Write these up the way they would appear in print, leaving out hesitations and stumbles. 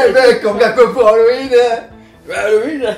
Eh ben, comme la coupe pour Halloween. Halloween.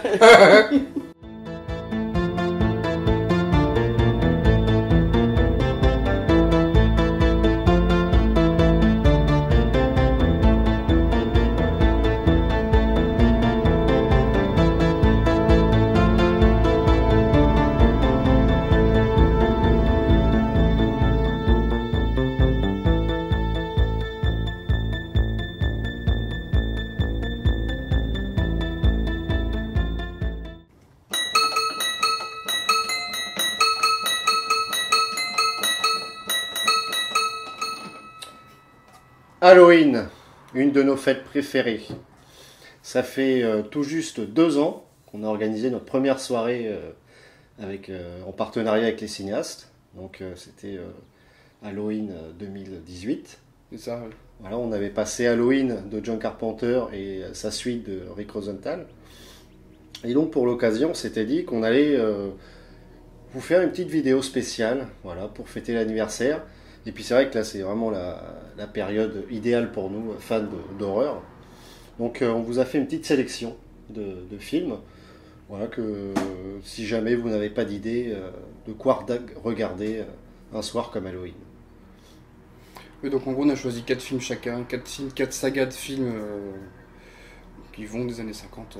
Halloween, une de nos fêtes préférées. Ça fait tout juste 2 ans qu'on a organisé notre première soirée en partenariat avec les cinéastes. Donc c'était Halloween 2018. C'est ça, oui. Voilà, on avait passé Halloween de John Carpenter et sa suite de Rick Rosenthal. Et donc pour l'occasion, on s'était dit qu'on allait vous faire une petite vidéo spéciale, voilà, pour fêter l'anniversaire. Et puis c'est vrai que là c'est vraiment la période idéale pour nous, fans d'horreur. Donc on vous a fait une petite sélection de films. Voilà, que si jamais vous n'avez pas d'idée de quoi regarder un soir comme Halloween. Oui, donc en gros on a choisi 4 films chacun, 4 sagas de films qui vont des années 50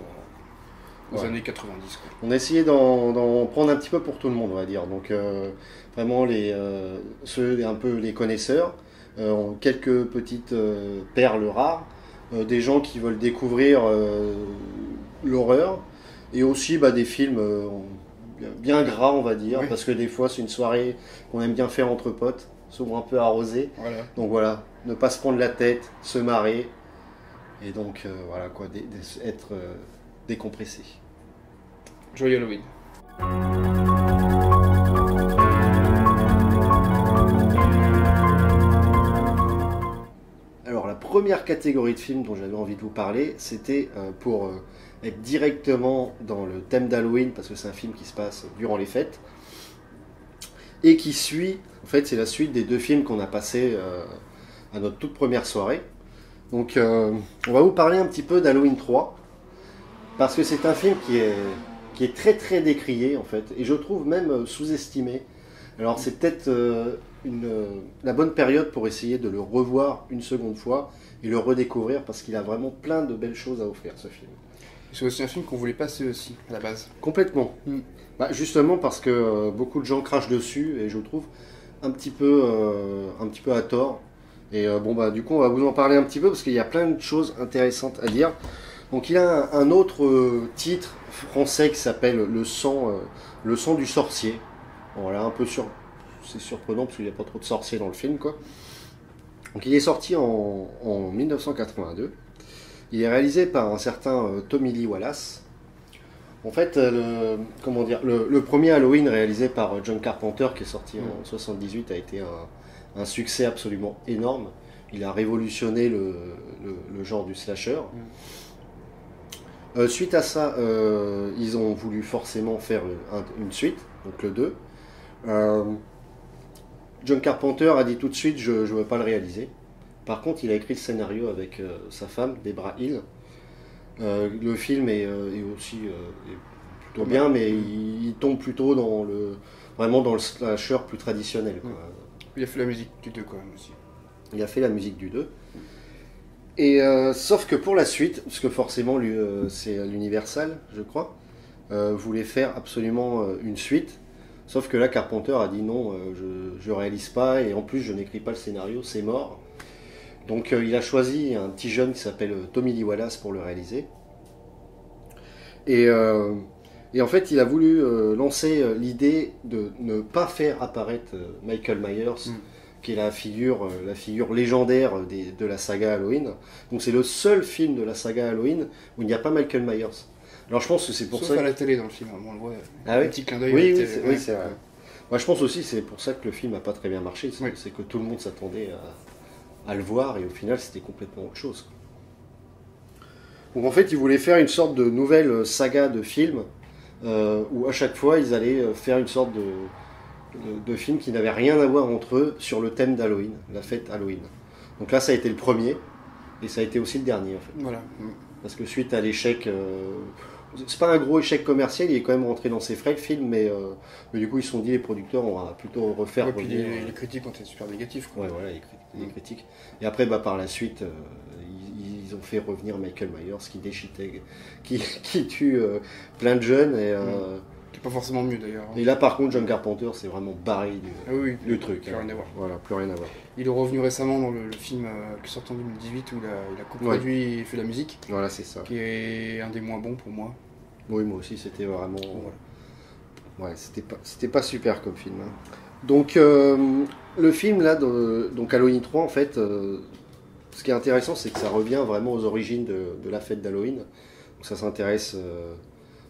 aux années 90. Quoi. On a essayé d'en prendre un petit peu pour tout le monde, on va dire. Donc vraiment ceux un peu les connaisseurs, quelques petites perles rares, des gens qui veulent découvrir l'horreur, et aussi des films bien gras, on va dire, parce que des fois c'est une soirée qu'on aime bien faire entre potes, souvent un peu arrosée. Voilà. Donc voilà, ne pas se prendre la tête, se marrer, et donc voilà quoi, être décompressé. Joyeux Halloween. Alors la première catégorie de films dont j'avais envie de vous parler, c'était pour être directement dans le thème d'Halloween, parce que c'est un film qui se passe durant les fêtes, et qui suit, en fait c'est la suite des 2 films qu'on a passés à notre toute première soirée. Donc on va vous parler un petit peu d'Halloween 3, parce que c'est un film qui est très très décrié en fait, et je trouve même sous-estimé. Alors c'est peut-être la bonne période pour essayer de le revoir une seconde fois et le redécouvrir, parce qu'il a vraiment plein de belles choses à offrir, ce film. C'est aussi un film qu'on voulait passer aussi, à la base. Complètement. Justement parce que beaucoup de gens crachent dessus, et je trouve un petit peu à tort. Et du coup on va vous en parler un petit peu, parce qu'il y a plein de choses intéressantes à dire. Donc il a un autre titre français qui s'appelle Le sang du sorcier. Voilà, c'est surprenant parce qu'il n'y a pas trop de sorciers dans le film, quoi. Donc il est sorti en 1982. Il est réalisé par un certain Tommy Lee Wallace. En fait, le premier Halloween réalisé par John Carpenter, qui est sorti en 1978, a été un succès absolument énorme. Il a révolutionné le genre du slasher. Suite à ça, ils ont voulu forcément faire une suite, donc le 2. John Carpenter a dit tout de suite, je ne veux pas le réaliser. Par contre, il a écrit le scénario avec sa femme, Debra Hill. Le film est aussi plutôt bien, mais il tombe plutôt vraiment dans le slasher plus traditionnel, quoi. Il a fait la musique du 2 quand même aussi. Il a fait la musique du 2. Et sauf que pour la suite, parce que forcément c'est l'Universal, je crois, voulait faire absolument une suite. Sauf que là, Carpenter a dit non, je réalise pas, et en plus je n'écris pas le scénario, c'est mort. Donc il a choisi un petit jeune qui s'appelle Tommy Lee Wallace pour le réaliser. Et en fait, il a voulu lancer l'idée de ne pas faire apparaître Michael Myers, qui est la figure légendaire de la saga Halloween. Donc c'est le seul film de la saga Halloween où il n'y a pas Michael Myers. Alors je pense que c'est pour Sauf ça... à la télé dans le film, on le voit. Ah oui, un petit clin d'œil. Oui, c'est vrai. Moi, je pense aussi que c'est pour ça que le film n'a pas très bien marché. C'est que tout le monde s'attendait à le voir, et au final c'était complètement autre chose. Donc en fait, ils voulaient faire une sorte de nouvelle saga de films où à chaque fois ils allaient faire une sorte de films qui n'avaient rien à voir entre eux sur le thème d'Halloween, la fête Halloween. Donc là, ça a été le premier. Et ça a été aussi le dernier en fait. Voilà. Parce que suite à l'échec, c'est pas un gros échec commercial, il est quand même rentré dans ses frais le film, mais du coup ils se sont dit les producteurs on va plutôt refaire. Ouais, puis les critiques ont été super négatives. Quoi. Ouais, voilà, les critiques. Et après, bah, par la suite, ils ont fait revenir Michael Myers qui déchiquetait, qui tue plein de jeunes. Qui est pas forcément mieux d'ailleurs. Et là, par contre, John Carpenter s'est vraiment barré du truc. Plus rien à voir. Voilà, plus rien à voir. Il est revenu récemment dans le film qui sort en 2018 où il a coproduit et fait la musique. Voilà, c'est ça. Qui est un des moins bons pour moi. Oui, moi aussi, c'était vraiment. Voilà. Ouais, c'était pas super comme film. Hein. Donc, le film là, donc Halloween 3, en fait, ce qui est intéressant, c'est que ça revient vraiment aux origines de la fête d'Halloween. Donc, ça s'intéresse.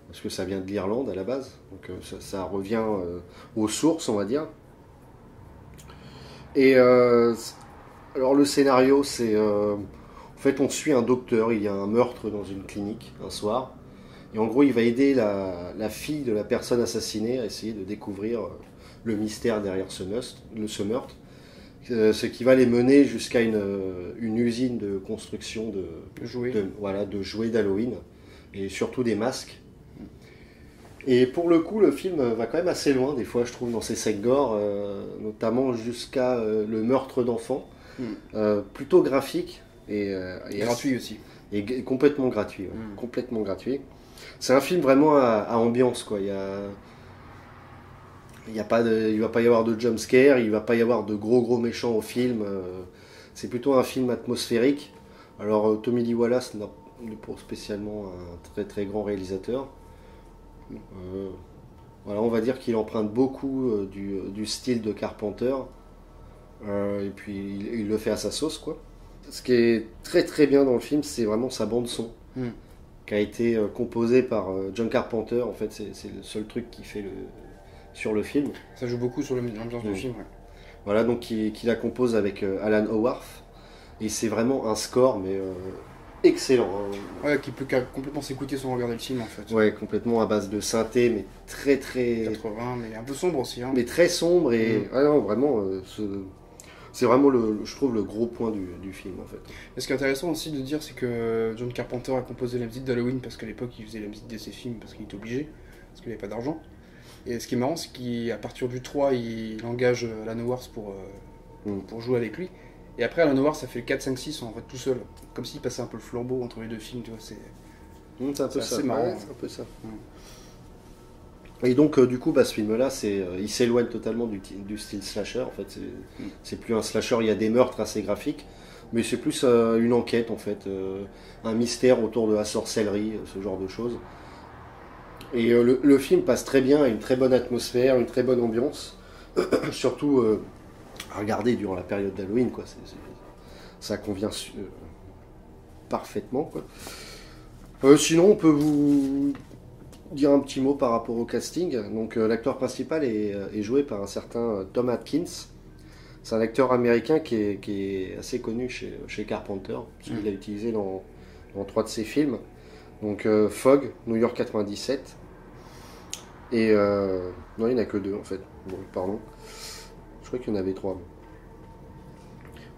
Parce que ça vient de l'Irlande à la base, donc ça revient aux sources, on va dire. Et alors le scénario, c'est en fait on suit un docteur, il y a un meurtre dans une clinique un soir, et en gros il va aider la fille de la personne assassinée à essayer de découvrir le mystère derrière ce meurtre, ce qui va les mener jusqu'à une usine de construction de jouets d'Halloween, et surtout des masques. Et pour le coup, le film va quand même assez loin, des fois, je trouve, dans ses scènes gore, notamment jusqu'à le meurtre d'enfants. Plutôt graphique. Et gratuit aussi. Et complètement gratuit. Ouais. Complètement gratuit. C'est un film vraiment à ambiance, quoi. Il va pas y avoir de jumpscare, il va pas y avoir de gros méchants au film. C'est plutôt un film atmosphérique. Alors, Tommy Lee Wallace n'est pas spécialement un très très grand réalisateur. Voilà, on va dire qu'il emprunte beaucoup du style de Carpenter, et puis il le fait à sa sauce, quoi. Ce qui est très très bien dans le film, c'est vraiment sa bande son, qui a été composée par John Carpenter. En fait, c'est le seul truc qu'il fait sur le film. Ça joue beaucoup sur l'ambiance du film. Ouais. Voilà, donc qui la compose avec Alan Howarth, et c'est vraiment un score, mais excellent. Hein. Ouais, qui peut complètement s'écouter sans regarder le film en fait. Ouais, complètement à base de synthé, mais très très. 80, mais un peu sombre aussi. Hein. Mais très sombre et. Ah non, vraiment, c'est vraiment, je trouve, le gros point du film en fait. Et ce qui est intéressant aussi de dire, c'est que John Carpenter a composé la musique d'Halloween parce qu'à l'époque il faisait la musique de ses films parce qu'il était obligé, parce qu'il n'avait pas d'argent. Et ce qui est marrant, c'est qu'à partir du 3, il engage Alan Howarth pour jouer avec lui. Et après, Alan Howarth, ça fait le 4, 5, 6 en fait tout seul. Comme s'il passait un peu le flambeau entre les deux films, tu vois. C'est un peu ça. marrant. Ouais, c'est un peu ça. Et donc, du coup, ce film-là, il s'éloigne totalement du style slasher. En fait, c'est plus un slasher, il y a des meurtres assez graphiques, mais c'est plus une enquête, en fait. Un mystère autour de la sorcellerie, ce genre de choses. Et le film passe très bien, une très bonne atmosphère, une très bonne ambiance. Surtout à regarder durant la période d'Halloween, quoi. Ça convient parfaitement, quoi. Sinon, on peut vous dire un petit mot par rapport au casting. Donc, l'acteur principal est joué par un certain Tom Atkins. C'est un acteur américain qui est assez connu chez Carpenter, parce qu'il l'a utilisé dans 3 de ses films. Donc, Fog, New York 97. Et non, il n'y en a que 2 en fait. Bon, pardon. Je crois qu'il y en avait 3.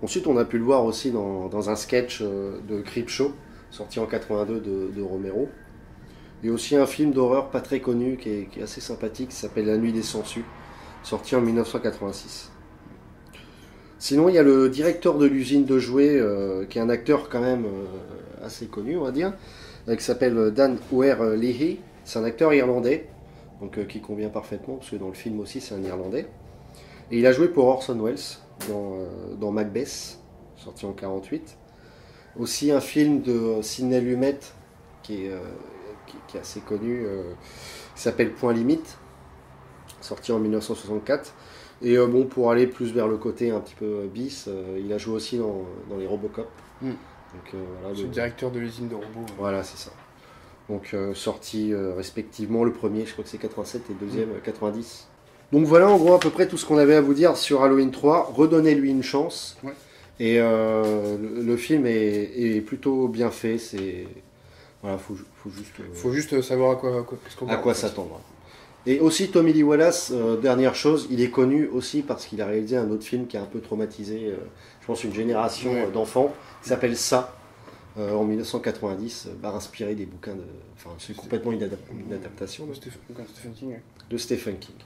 Ensuite, on a pu le voir aussi dans un sketch de Creepshow, sorti en 82 de Romero. Et aussi un film d'horreur pas très connu, qui est assez sympathique, qui s'appelle La Nuit des Sangsues, sorti en 1986. Sinon, il y a le directeur de l'usine de jouets, qui est un acteur quand même assez connu, on va dire, qui s'appelle Dan O'Leary. C'est un acteur irlandais, donc qui convient parfaitement, parce que dans le film aussi, c'est un irlandais. Et il a joué pour Orson Welles dans Macbeth, sorti en 48. Aussi un film de Sidney Lumet, qui est assez connu, qui s'appelle Point Limite, sorti en 1964. Et bon, pour aller plus vers le côté un petit peu bis, il a joué aussi dans les Robocop. Donc, voilà, c'est le directeur de l'usine de robots. Voilà, c'est ça. Donc sorti respectivement, le premier, je crois que c'est 87 et le deuxième 90. Donc voilà en gros à peu près tout ce qu'on avait à vous dire sur Halloween 3. Redonnez-lui une chance. Ouais. Et le film est plutôt bien fait. Voilà, faut juste savoir à quoi s'attendre. Et aussi Tommy Lee Wallace, dernière chose, il est connu aussi parce qu'il a réalisé un autre film qui a un peu traumatisé, je pense, une génération d'enfants, qui s'appelle Ça, en 1990, inspiré des bouquins de... Enfin, c'est complètement une adaptation Stephen King, ouais. de Stephen King.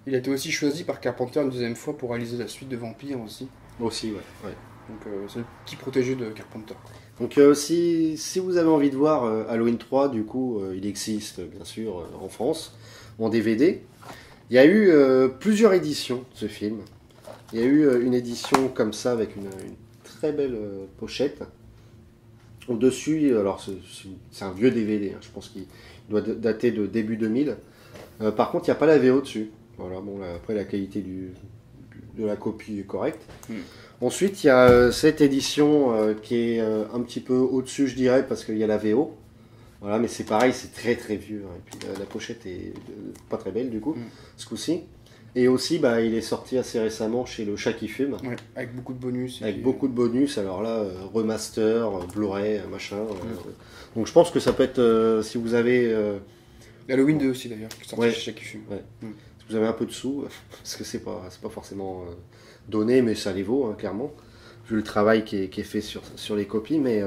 Il a été aussi choisi par Carpenter une deuxième fois pour réaliser la suite de Vampire aussi. Aussi, ouais. Donc c'est le petit protégé de Carpenter. Donc si vous avez envie de voir Halloween 3, du coup, il existe bien sûr en France, en DVD. Il y a eu plusieurs éditions de ce film. Il y a eu une édition comme ça avec une très belle pochette. Au-dessus, alors c'est un vieux DVD, hein, je pense qu'il doit dater de début 2000. Par contre, il n'y a pas la VO dessus. Voilà, bon, là, après la qualité de la copie est correcte. Ensuite, il y a cette édition qui est un petit peu au-dessus, je dirais, parce qu'il y a la VO. Voilà, mais c'est pareil, c'est très très vieux. Hein. Et puis la pochette est pas très belle du coup, ce coup-ci. Et aussi, il est sorti assez récemment chez le Chat qui fume. Ouais, avec beaucoup de bonus. Avec beaucoup de bonus, alors là, remaster, Blu-ray, machin. Donc je pense que ça peut être, si vous avez... Halloween 2 aussi d'ailleurs, qui est sorti chez Chat qui fume. Ouais. Si vous avez un peu de sous, parce que c'est pas forcément donné, mais ça les vaut, hein, clairement, vu le travail qui est fait sur les copies. Mais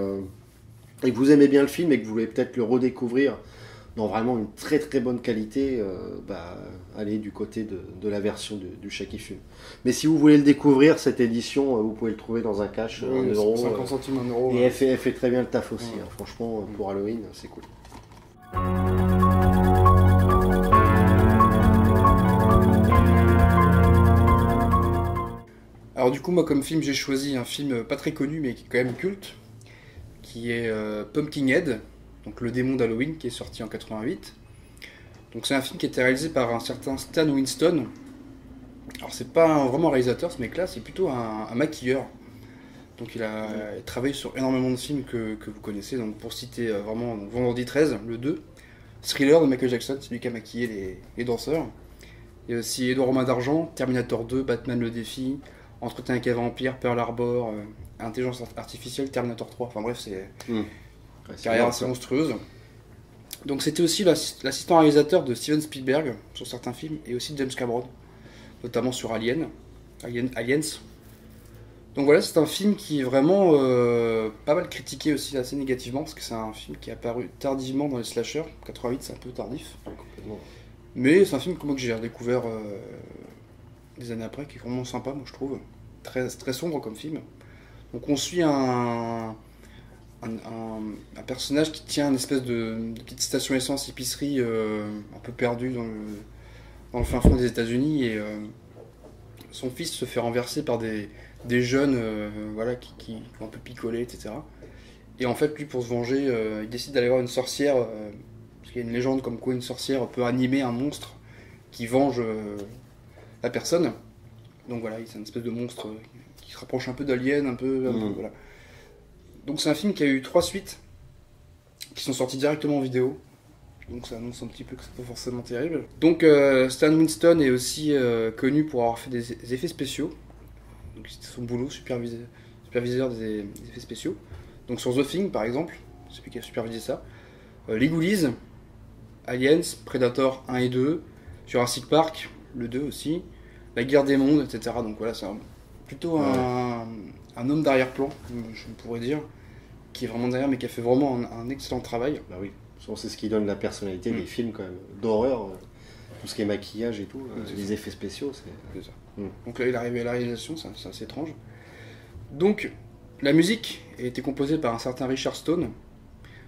et que vous aimez bien le film et que vous voulez peut-être le redécouvrir dans vraiment une très très bonne qualité, allez du côté de la version du Chat qui fume. Mais si vous voulez le découvrir, cette édition, vous pouvez le trouver dans un cash, 1 euro. 50 centimes, 1 euro. Et elle fait très bien le taf aussi. Hein. Franchement, pour Halloween, c'est cool. Alors du coup, moi comme film, j'ai choisi un film pas très connu, mais qui est quand même culte, qui est Pumpkinhead, donc le démon d'Halloween, qui est sorti en 88. Donc c'est un film qui a été réalisé par un certain Stan Winston. Alors c'est pas vraiment un réalisateur ce mec-là, c'est plutôt un maquilleur. Donc il a travaillé sur énormément de films que vous connaissez. Donc pour citer vraiment Vendredi 13, le 2, Thriller de Michael Jackson, c'est lui qui a maquillé les danseurs. Il y a aussi Édouard aux mains d'argent, Terminator 2, Batman le défi, Entretien avec un vampire, Pearl Harbor, Intelligence artificielle, Terminator 3. Enfin bref, c'est carrière assez monstrueuse. Donc c'était aussi l'assistant réalisateur de Steven Spielberg sur certains films et aussi de James Cameron, notamment sur Aliens. Donc voilà, c'est un film qui est vraiment pas mal critiqué aussi assez négativement parce que c'est un film qui est apparu tardivement dans les slashers. 88, c'est un peu tardif. Complètement. Mais c'est un film que moi que j'ai redécouvert des années après, qui est vraiment sympa, moi je trouve. Très, très sombre comme film. Donc on suit un personnage qui tient une espèce de petite station essence épicerie un peu perdue dans le fin fond des États-Unis et son fils se fait renverser par des jeunes qui ont un peu picolé, etc. Et en fait, lui, pour se venger, il décide d'aller voir une sorcière, parce qu'il y a une légende comme quoi une sorcière peut animer un monstre qui venge la personne. Donc voilà, c'est une espèce de monstre qui se rapproche un peu d'Alien, un peu voilà. Donc c'est un film qui a eu 3 suites, qui sont sorties directement en vidéo. Donc ça annonce un petit peu que c'est pas forcément terrible. Donc Stan Winston est aussi connu pour avoir fait des effets spéciaux. Donc c'était son boulot, superviseur des effets spéciaux. Donc sur The Thing par exemple, c'est lui qui a supervisé ça. Les Ghoulies, Aliens, Predator 1 et 2, Jurassic Park, le 2 aussi, La Guerre des Mondes, etc. Donc voilà, c'est plutôt un homme d'arrière-plan, je pourrais dire, qui est vraiment derrière mais qui a fait vraiment un excellent travail. Bah oui, c'est ce qui donne la personnalité des films quand même, d'horreur, tout ce qui est maquillage et tout, les effets spéciaux, c'est ça. Donc là il est arrivé à la réalisation, c'est assez étrange. Donc la musique a été composée par un certain Richard Stone.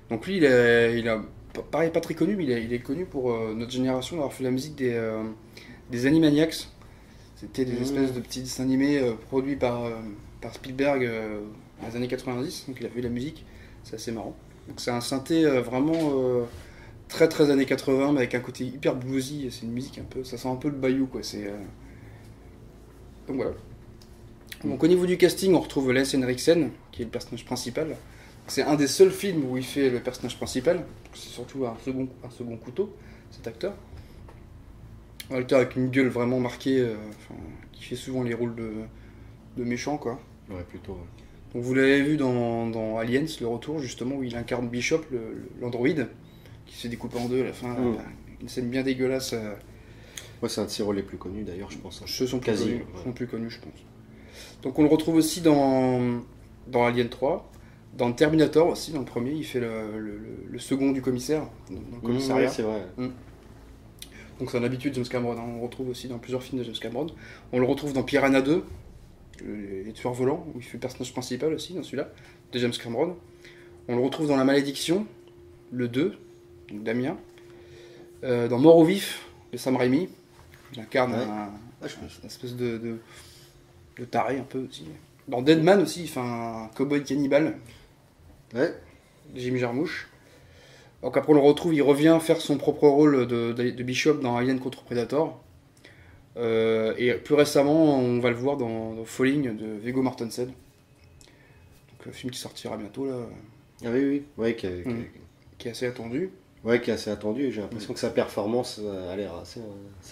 Donc lui il a pareil, pas très connu, mais il est connu pour notre génération d'avoir fait la musique des Animaniacs. C'était des espèces de petits dessins animés produits par Spielberg dans les années 90, donc il a fait la musique, c'est assez marrant. Donc c'est un synthé vraiment très très années 80, mais avec un côté hyper bluesy, c'est une musique un peu, ça sent un peu le bayou quoi. Donc voilà. Donc au niveau du casting, on retrouve Lance Henriksen, qui est le personnage principal. C'est un des seuls films où il fait le personnage principal, c'est surtout un second couteau, cet acteur. Un acteur avec une gueule vraiment marquée, qui fait souvent les rôles de méchant quoi. Ouais, plutôt. Ouais. Donc vous l'avez vu dans Aliens, le retour justement, où il incarne Bishop, l'androïde, qui se fait découper en deux à la fin. Une scène bien dégueulasse. Ouais, c'est un de ses rôles les plus connus d'ailleurs, je pense. Ceux sont plus connus, je pense. Donc on le retrouve aussi dans Alien 3, Dans Terminator aussi, dans le premier, il fait le second du commissaire, dans le commissariat. Ouais, c'est vrai. Donc c'est un habitué de James Cameron, hein. On le retrouve aussi dans plusieurs films de James Cameron. On le retrouve dans Piranha 2, les tueurs volants, où il fait le personnage principal aussi, dans celui-là, de James Cameron. On le retrouve dans La Malédiction, le 2, donc Damien. Dans Mort au vif, de Sam Raimi. Il incarne une espèce de taré un peu aussi. Dans Deadman aussi, il fait un cowboy cannibale. Ouais. Jim Jarmusch. Donc après on le retrouve, il revient faire son propre rôle de Bishop dans Alien contre Predator. Et plus récemment, on va le voir dans Falling de Viggo Mortensen. Donc un film qui sortira bientôt là. Ah oui, ouais, qui est assez attendu. Ouais, qui est assez attendu. Et j'ai l'impression que sa performance a l'air assez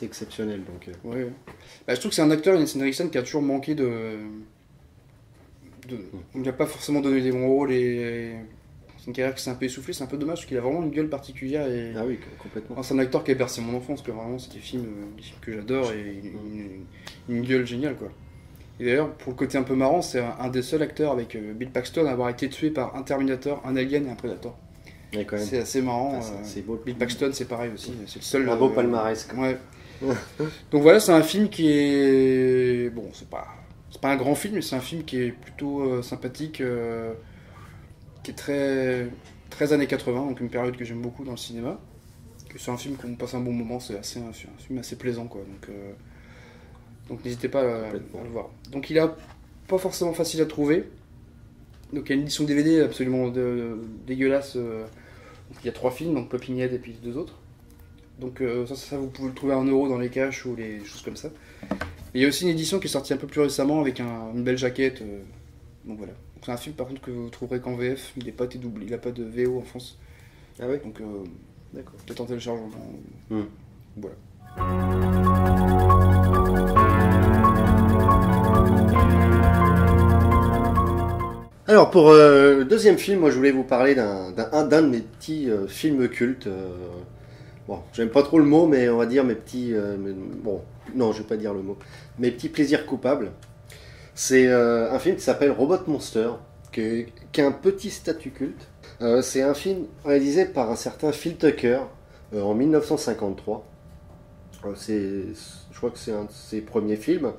exceptionnelle. Donc, ouais. Bah, je trouve que c'est un acteur, une scénariste qui a toujours manqué on lui a pas forcément donné des bons rôles et c'est une carrière qui s'est un peu essoufflée, c'est un peu dommage parce qu'il a vraiment une gueule particulière et ah oui, complètement. Enfin, c'est un acteur qui a bercé mon enfance, que vraiment c'est des films que j'adore et une gueule géniale quoi. Et d'ailleurs pour le côté un peu marrant, c'est un des seuls acteurs avec Bill Paxton à avoir été tué par un Terminator, un Alien et un Predator. Ouais, quand même. C'est assez marrant. C'est beau. Bill Paxton c'est pareil aussi, c'est le seul. Un beau palmarès. Ouais. Donc voilà, c'est un film qui est bon, c'est pas un grand film, mais c'est un film qui est plutôt sympathique, qui est très, très années 80, donc une période que j'aime beaucoup dans le cinéma. C'est un film où on passe un bon moment, c'est un film assez plaisant, quoi. Donc n'hésitez pas à le voir. Donc il est pas forcément facile à trouver. Donc il y a une édition DVD absolument dégueulasse. Il y a 3 films, donc Popping Head et puis 2 autres. Donc ça vous pouvez le trouver à 1€ dans les caches ou les choses comme ça. Et il y a aussi une édition qui est sortie un peu plus récemment avec une belle jaquette. Donc voilà. Donc, c'est un film par contre que vous trouverez qu'en VF, il n'a pas été doublé, il n'a pas de VO en France. Ah oui. Donc d'accord. Peut-être en téléchargement. Voilà. Alors pour le deuxième film, moi je voulais vous parler d'un de mes petits films cultes. Bon, j'aime pas trop le mot, mais on va dire mes petits... bon, non, je vais pas dire le mot. Mes petits plaisirs coupables. C'est un film qui s'appelle Robot Monster, qui a un petit statut culte. C'est un film réalisé par un certain Phil Tucker en 1953. Je crois que c'est un de ses premiers films.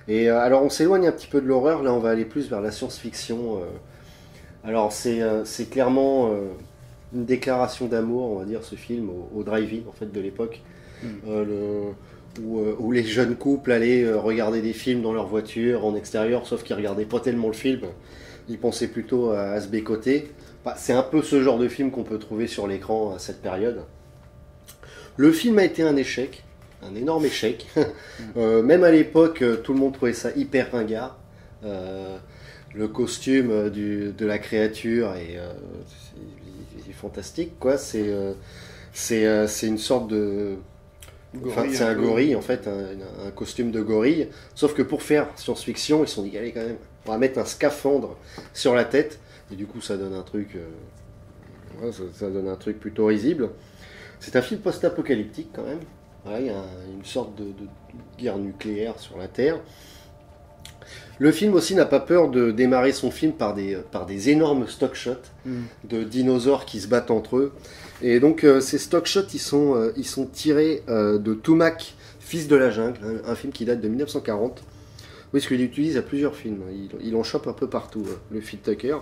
Et alors on s'éloigne un petit peu de l'horreur, là on va aller plus vers la science-fiction. Alors c'est clairement... une déclaration d'amour, on va dire, ce film, au drive-in en fait, de l'époque, où les jeunes couples allaient regarder des films dans leur voiture, en extérieur, sauf qu'ils regardaient pas tellement le film, ils pensaient plutôt à se bécoter. Bah, c'est un peu ce genre de film qu'on peut trouver sur l'écran à cette période. Le film a été un échec, un énorme échec. Même à l'époque, tout le monde trouvait ça hyper ringard. Le costume de la créature est fantastique, quoi. C'est une sorte de... Enfin, c'est un gorille, en fait, un costume de gorille. Sauf que pour faire science-fiction, ils se sont dit, allez, quand même, on va mettre un scaphandre sur la tête. Et du coup, ça donne un truc... ça donne un truc plutôt risible. C'est un film post-apocalyptique, quand même. Voilà, il y a une sorte de guerre nucléaire sur la Terre. Le film aussi n'a pas peur de démarrer son film par des énormes stock shots de dinosaures qui se battent entre eux. Et donc ces stock shots, ils sont tirés de Tumak, Fils de la jungle, un film qui date de 1940. Oui, parce qu'il utilise à plusieurs films. Il en chope un peu partout, le Phil Tucker.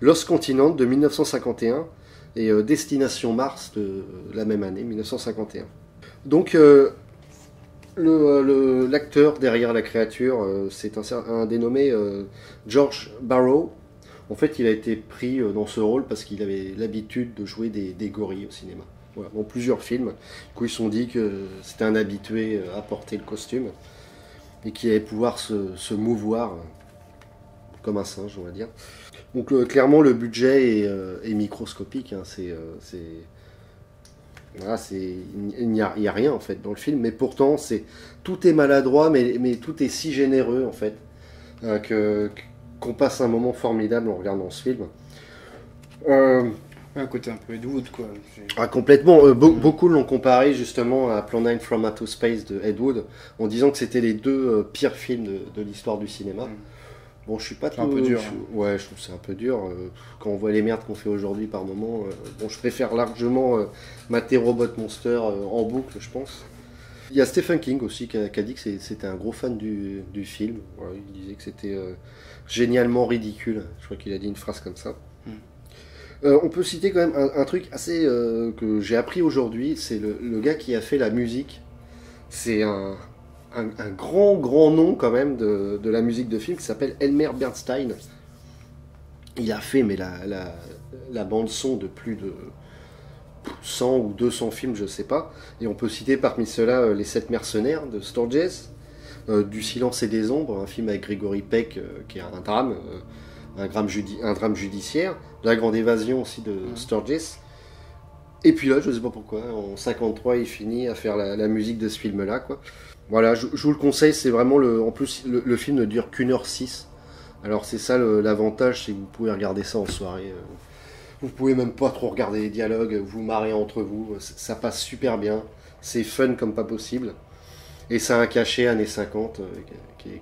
Lost Continent de 1951 et Destination Mars de la même année, 1951. Donc... l'acteur derrière la créature, c'est un dénommé George Barrow. En fait, il a été pris dans ce rôle parce qu'il avait l'habitude de jouer des gorilles au cinéma. Voilà, dans plusieurs films. Du coup, ils se sont dit que c'était un habitué à porter le costume et qu'il allait pouvoir se mouvoir comme un singe, on va dire. Donc, clairement, le budget est microscopique. Hein, voilà, il n'y a rien en fait dans le film, mais pourtant tout est maladroit, mais tout est si généreux en fait qu'on passe un moment formidable en regardant ce film. Un côté un peu Ed Wood quoi. Complètement. Beaucoup l'ont comparé justement à Plan 9 from Outer Space de Ed Wood en disant que c'était les deux pires films de l'histoire du cinéma. Bon, je suis pas C'est un peu dur, Ouais, je trouve que c'est un peu dur. Quand on voit les merdes qu'on fait aujourd'hui par moment, bon, je préfère largement mater Robot Monster en boucle, je pense. Il y a Stephen King aussi qui a dit que c'était un gros fan du film. Voilà, il disait que c'était génialement ridicule. Je crois qu'il a dit une phrase comme ça. On peut citer quand même un truc assez que j'ai appris aujourd'hui. C'est le gars qui a fait la musique. C'est un grand nom quand même de la musique de film qui s'appelle Elmer Bernstein. Il a fait mais la bande son de plus de 100 ou 200 films, je sais pas. Et on peut citer parmi ceux-là Les 7 mercenaires de Sturges, Du silence et des ombres, un film avec Gregory Peck qui est un drame, un drame judiciaire. La grande évasion aussi de Sturges. Et puis là, je sais pas pourquoi, en 53, il finit à faire la musique de ce film-là, quoi. Voilà, je vous le conseille, c'est vraiment en plus, le film ne dure qu'1h06. Alors c'est ça l'avantage, c'est que vous pouvez regarder ça en soirée. Vous pouvez même pas trop regarder les dialogues, vous marrez entre vous, ça passe super bien. C'est fun comme pas possible. Et ça a un cachet années 50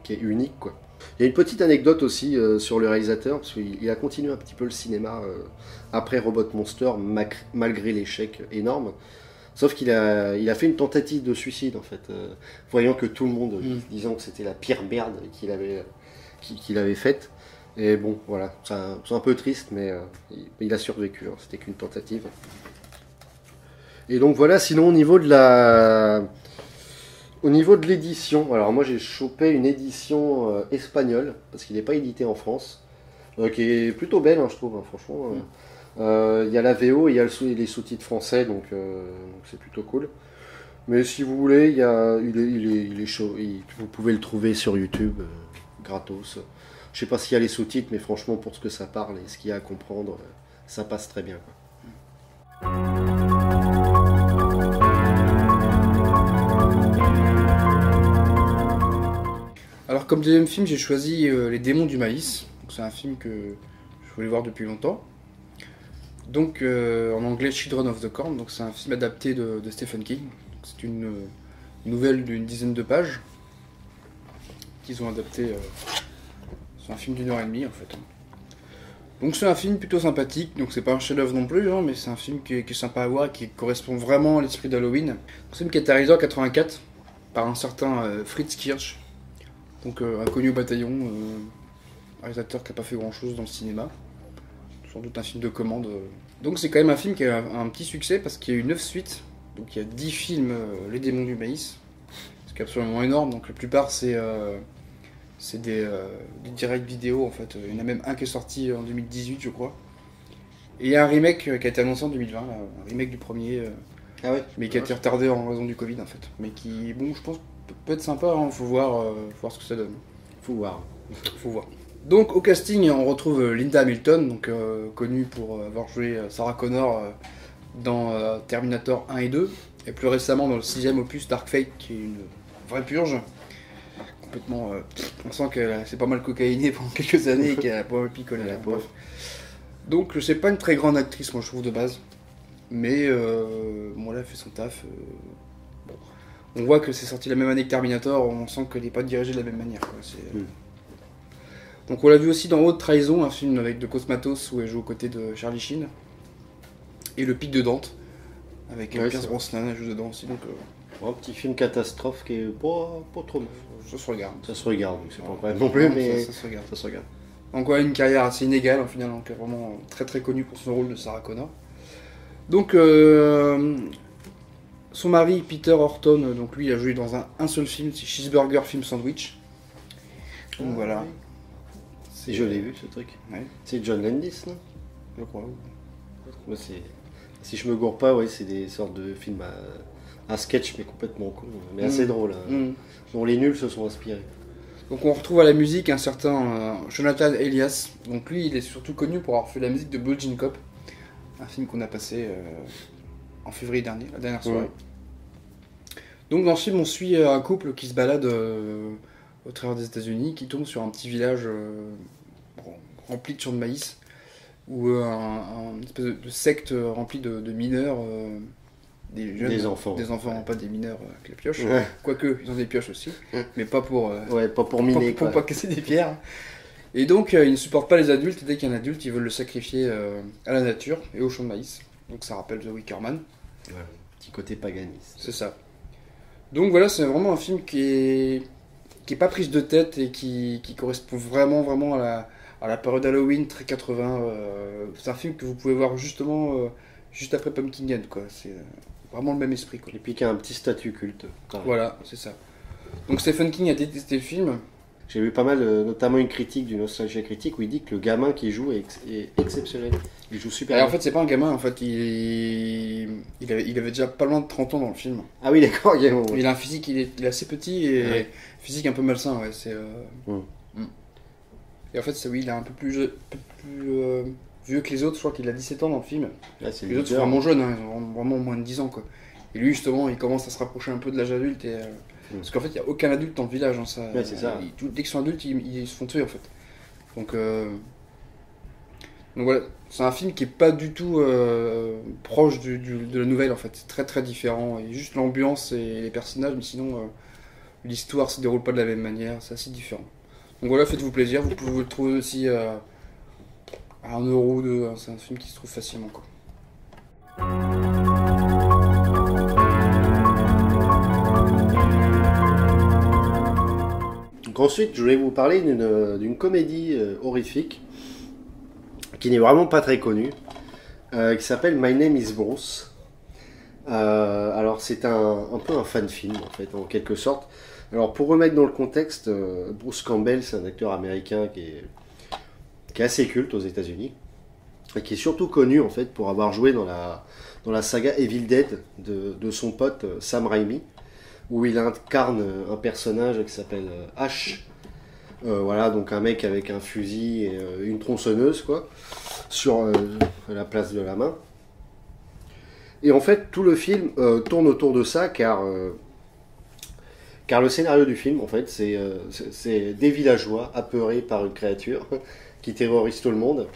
qui est unique, quoi. Il y a une petite anecdote aussi sur le réalisateur, parce qu'il a continué un petit peu le cinéma après Robot Monster, malgré l'échec énorme. Sauf qu'il a fait une tentative de suicide, en fait, voyant que tout le monde, disant que c'était la pire merde qu'il avait faite. Et bon, voilà, c'est un peu triste, mais il a survécu, hein, c'était qu'une tentative. Et donc voilà, sinon au niveau de l'édition, alors moi j'ai chopé une édition espagnole, parce qu'il n'est pas édité en France, qui est plutôt belle, hein, je trouve, hein, franchement. Il y a la VO et il y a les sous-titres français, donc c'est plutôt cool. Mais si vous voulez, il est chaud, vous pouvez le trouver sur YouTube, gratos. Je sais pas s'il y a les sous-titres, mais franchement, pour ce que ça parle et ce qu'il y a à comprendre, ça passe très bien, quoi. Alors comme deuxième film, j'ai choisi Les démons du maïs. C'est un film que je voulais voir depuis longtemps. Donc en anglais Children of the Corn, donc c'est un film adapté de Stephen King. C'est une nouvelle d'une dizaine de pages qu'ils ont adapté. C'est un film d'1h30 en fait. Donc c'est un film plutôt sympathique, donc c'est pas un chef-d'œuvre non plus, hein, mais c'est un film qui est sympa à voir, qui correspond vraiment à l'esprit d'Halloween. C'est un film qui a été réalisé en 84 par un certain Fritz Kirsch, donc inconnu au bataillon, réalisateur qui n'a pas fait grand-chose dans le cinéma. Sans doute un film de commande. Donc c'est quand même un film qui a un petit succès parce qu'il y a eu 9 suites. Donc il y a 10 films Les démons du maïs. Ce qui est absolument énorme. Donc la plupart c'est des directs vidéo en fait. Il y en a même un qui est sorti en 2018 je crois. Et il y a un remake qui a été annoncé en 2020. Là, un remake du premier. Mais qui a été retardé en raison du Covid en fait. Mais qui, bon je pense peut être sympa. Hein. Faut voir ce que ça donne. Faut voir. Donc au casting, on retrouve Linda Hamilton, donc connue pour avoir joué Sarah Connor dans Terminator 1 et 2, et plus récemment dans le 6e opus Dark Fate, qui est une vraie purge. Complètement, on sent qu'elle s'est pas mal cocaïnée pendant quelques années et qu'elle a pas mal picolé. Bref. Donc c'est pas une très grande actrice, moi je trouve de base, mais bon, elle a fait son taf. Bon. On voit que c'est sorti la même année que Terminator, on sent qu'elle n'est pas dirigée de la même manière. Quoi. Donc on l'a vu aussi dans Haute Trahison, un film avec de Cosmatos où elle joue aux côtés de Charlie Sheen. Et Le Pic de Dante, avec Pierce Brosnan, elle joue dedans aussi. Donc, un petit film catastrophe qui est pas trop neuf. Ça se regarde. Ça se regarde, donc c'est pas incroyable non plus, mais ça se regarde. Ça se regarde. Donc ouais, une carrière assez inégale en final, donc vraiment très très connue pour son rôle de Sarah Connor. Donc son mari Peter Horton, donc lui il a joué dans un seul film, c'est Cheeseburger Film Sandwich. Donc voilà. Je l'ai vu ce truc. Ouais. C'est John Landis, non? Je crois. Moi, si je me gourre pas, ouais, c'est des sortes de films à sketch, mais complètement con, mais assez drôle, hein, dont les nuls se sont inspirés. Donc on retrouve à la musique un certain Jonathan Elias. Donc lui, il est surtout connu pour avoir fait la musique de Blue Jean Cop, un film qu'on a passé en février dernier, la dernière soirée. Donc dans ce film, on suit un couple qui se balade au travers des États-Unis, qui tombe sur un petit village rempli de champs de maïs, où une espèce de secte remplie de mineurs, des jeunes, des enfants, pas des mineurs avec la pioche, quoique ils ont des pioches aussi, mais pas pour pas pour miner, pour pas casser des pierres. Et donc, il ne supporte pas les adultes, et dès qu'il y a un adulte, ils veulent le sacrifier à la nature et au champ de maïs. Donc ça rappelle The Wicker Man. Ouais, petit côté paganiste. C'est ça. Donc voilà, c'est vraiment un film qui est pas prise de tête et qui correspond vraiment à la période Halloween, très 80. C'est un film que vous pouvez voir justement juste après Pumpkinhead, quoi. C'est vraiment le même esprit, quoi. Et puis qui a un petit statut culte. Voilà, c'est ça. Donc Stephen King a détesté le film. J'ai vu pas mal, notamment une critique du Nostalgia Critique où il dit que le gamin qui joue est exceptionnel. Il joue super Et bien. en fait, c'est pas un gamin, en fait, il avait déjà pas loin de 30 ans dans le film. Ah oui, d'accord, il y a un- Il a un physique, il est assez petit et Ouais. physique un peu malsain, ouais. Mm. Et en fait, oui, il est un peu plus vieux que les autres, je crois qu'il a 17 ans dans le film. Là, c'est Les autres sont leader. vraiment jeunes, hein, ils ont vraiment moins de 10 ans, quoi. Et lui, justement, il commence à se rapprocher un peu de l'âge adulte. Parce qu'en fait, il n'y a aucun adulte dans le village. Hein, Ouais, c'est ça. Dès qu'ils sont adultes, ils se font tuer, en fait. Donc voilà, c'est un film qui est pas du tout proche de la nouvelle, en fait. C'est très très différent. Et juste l'ambiance et les personnages, mais sinon, l'histoire se déroule pas de la même manière. C'est assez différent. Donc voilà, faites-vous plaisir. Vous pouvez le trouver aussi à 1 euro ou 2. Hein. C'est un film qui se trouve facilement, quoi. Donc ensuite, je voulais vous parler d'une comédie horrifique qui n'est vraiment pas très connue, qui s'appelle My Name is Bruce. Alors c'est un peu un fan film en fait, en quelque sorte. Alors pour remettre dans le contexte, Bruce Campbell, c'est un acteur américain qui est assez culte aux États-Unis et qui est surtout connu en fait pour avoir joué dans la saga Evil Dead de son pote Sam Raimi, où il incarne un personnage qui s'appelle Ash. Voilà, donc un mec avec un fusil et une tronçonneuse, quoi, sur la place de la main. Et en fait, tout le film tourne autour de ça, car le scénario du film, en fait, c'est des villageois apeurés par une créature qui terrorise tout le monde.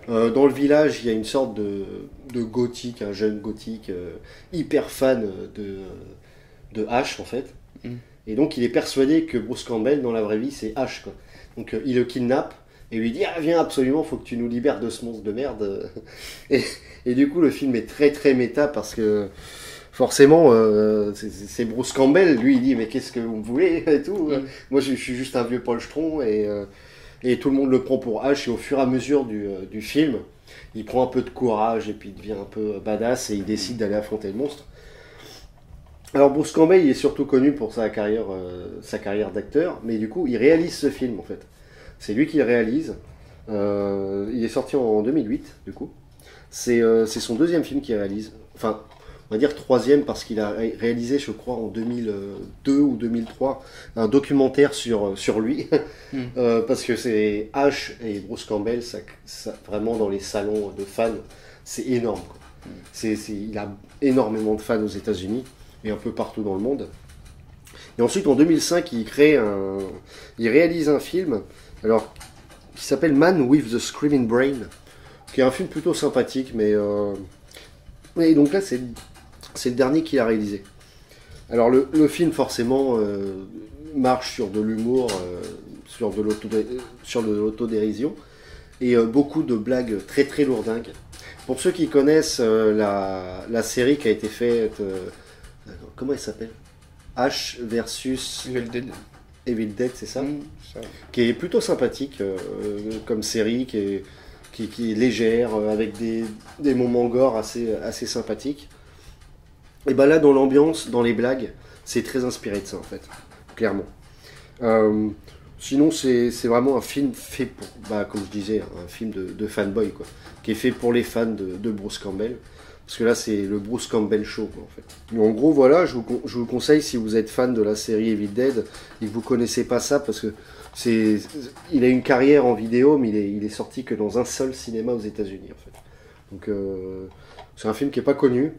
Dans le village, il y a une sorte de gothique, un jeune gothique hyper fan de Ash, en fait. Mm. Et donc, il est persuadé que Bruce Campbell, dans la vraie vie, c'est Ash, quoi. Donc, il le kidnappe et lui dit: ah, viens, absolument, faut que tu nous libères de ce monstre de merde. Et du coup, le film est très très méta parce que forcément, c'est Bruce Campbell. Lui, il dit: mais qu'est-ce que vous voulez et tout. Moi, je suis juste un vieux poltron et tout le monde le prend pour Ash. Et au fur et à mesure du film, il prend un peu de courage et puis il devient un peu badass et il décide d'aller affronter le monstre. Alors Bruce Campbell, il est surtout connu pour sa carrière d'acteur, mais du coup, il réalise ce film en fait. C'est lui qui le réalise. Il est sorti en 2008, du coup. C'est son deuxième film qu'il réalise. Enfin, on va dire troisième parce qu'il a réalisé, je crois, en 2002 ou 2003, un documentaire sur lui. Parce que c'est Ash et Bruce Campbell, vraiment dans les salons de fans, c'est énorme, quoi. Il a énormément de fans aux États-Unis et un peu partout dans le monde. Et ensuite, en 2005, il réalise un film qui s'appelle Man with the Screaming Brain, qui est un film plutôt sympathique, et donc là, c'est le dernier qu'il a réalisé. Alors, le film, forcément, marche sur de l'humour, sur de l'autodérision, et beaucoup de blagues très très lourdingues. Pour ceux qui connaissent la série qui a été faite, comment elle s'appelle? Ash versus Evil Dead. Evil Dead, c'est ça? Ça. Qui est plutôt sympathique comme série, qui est légère, avec des moments gore assez sympathiques. Et ben là, dans l'ambiance, dans les blagues, c'est très inspiré de ça en fait, clairement. Sinon, c'est vraiment un film fait pour, comme je disais, un film de fanboy, quoi, qui est fait pour les fans de Bruce Campbell. Parce que là, c'est le Bruce Campbell Show, quoi, en fait. Mais en gros, voilà, je vous conseille, si vous êtes fan de la série Evil Dead et que vous connaissez pas ça, parce que il a une carrière en vidéo, mais il est sorti que dans un seul cinéma aux États-Unis, en fait. Donc, c'est un film qui est pas connu.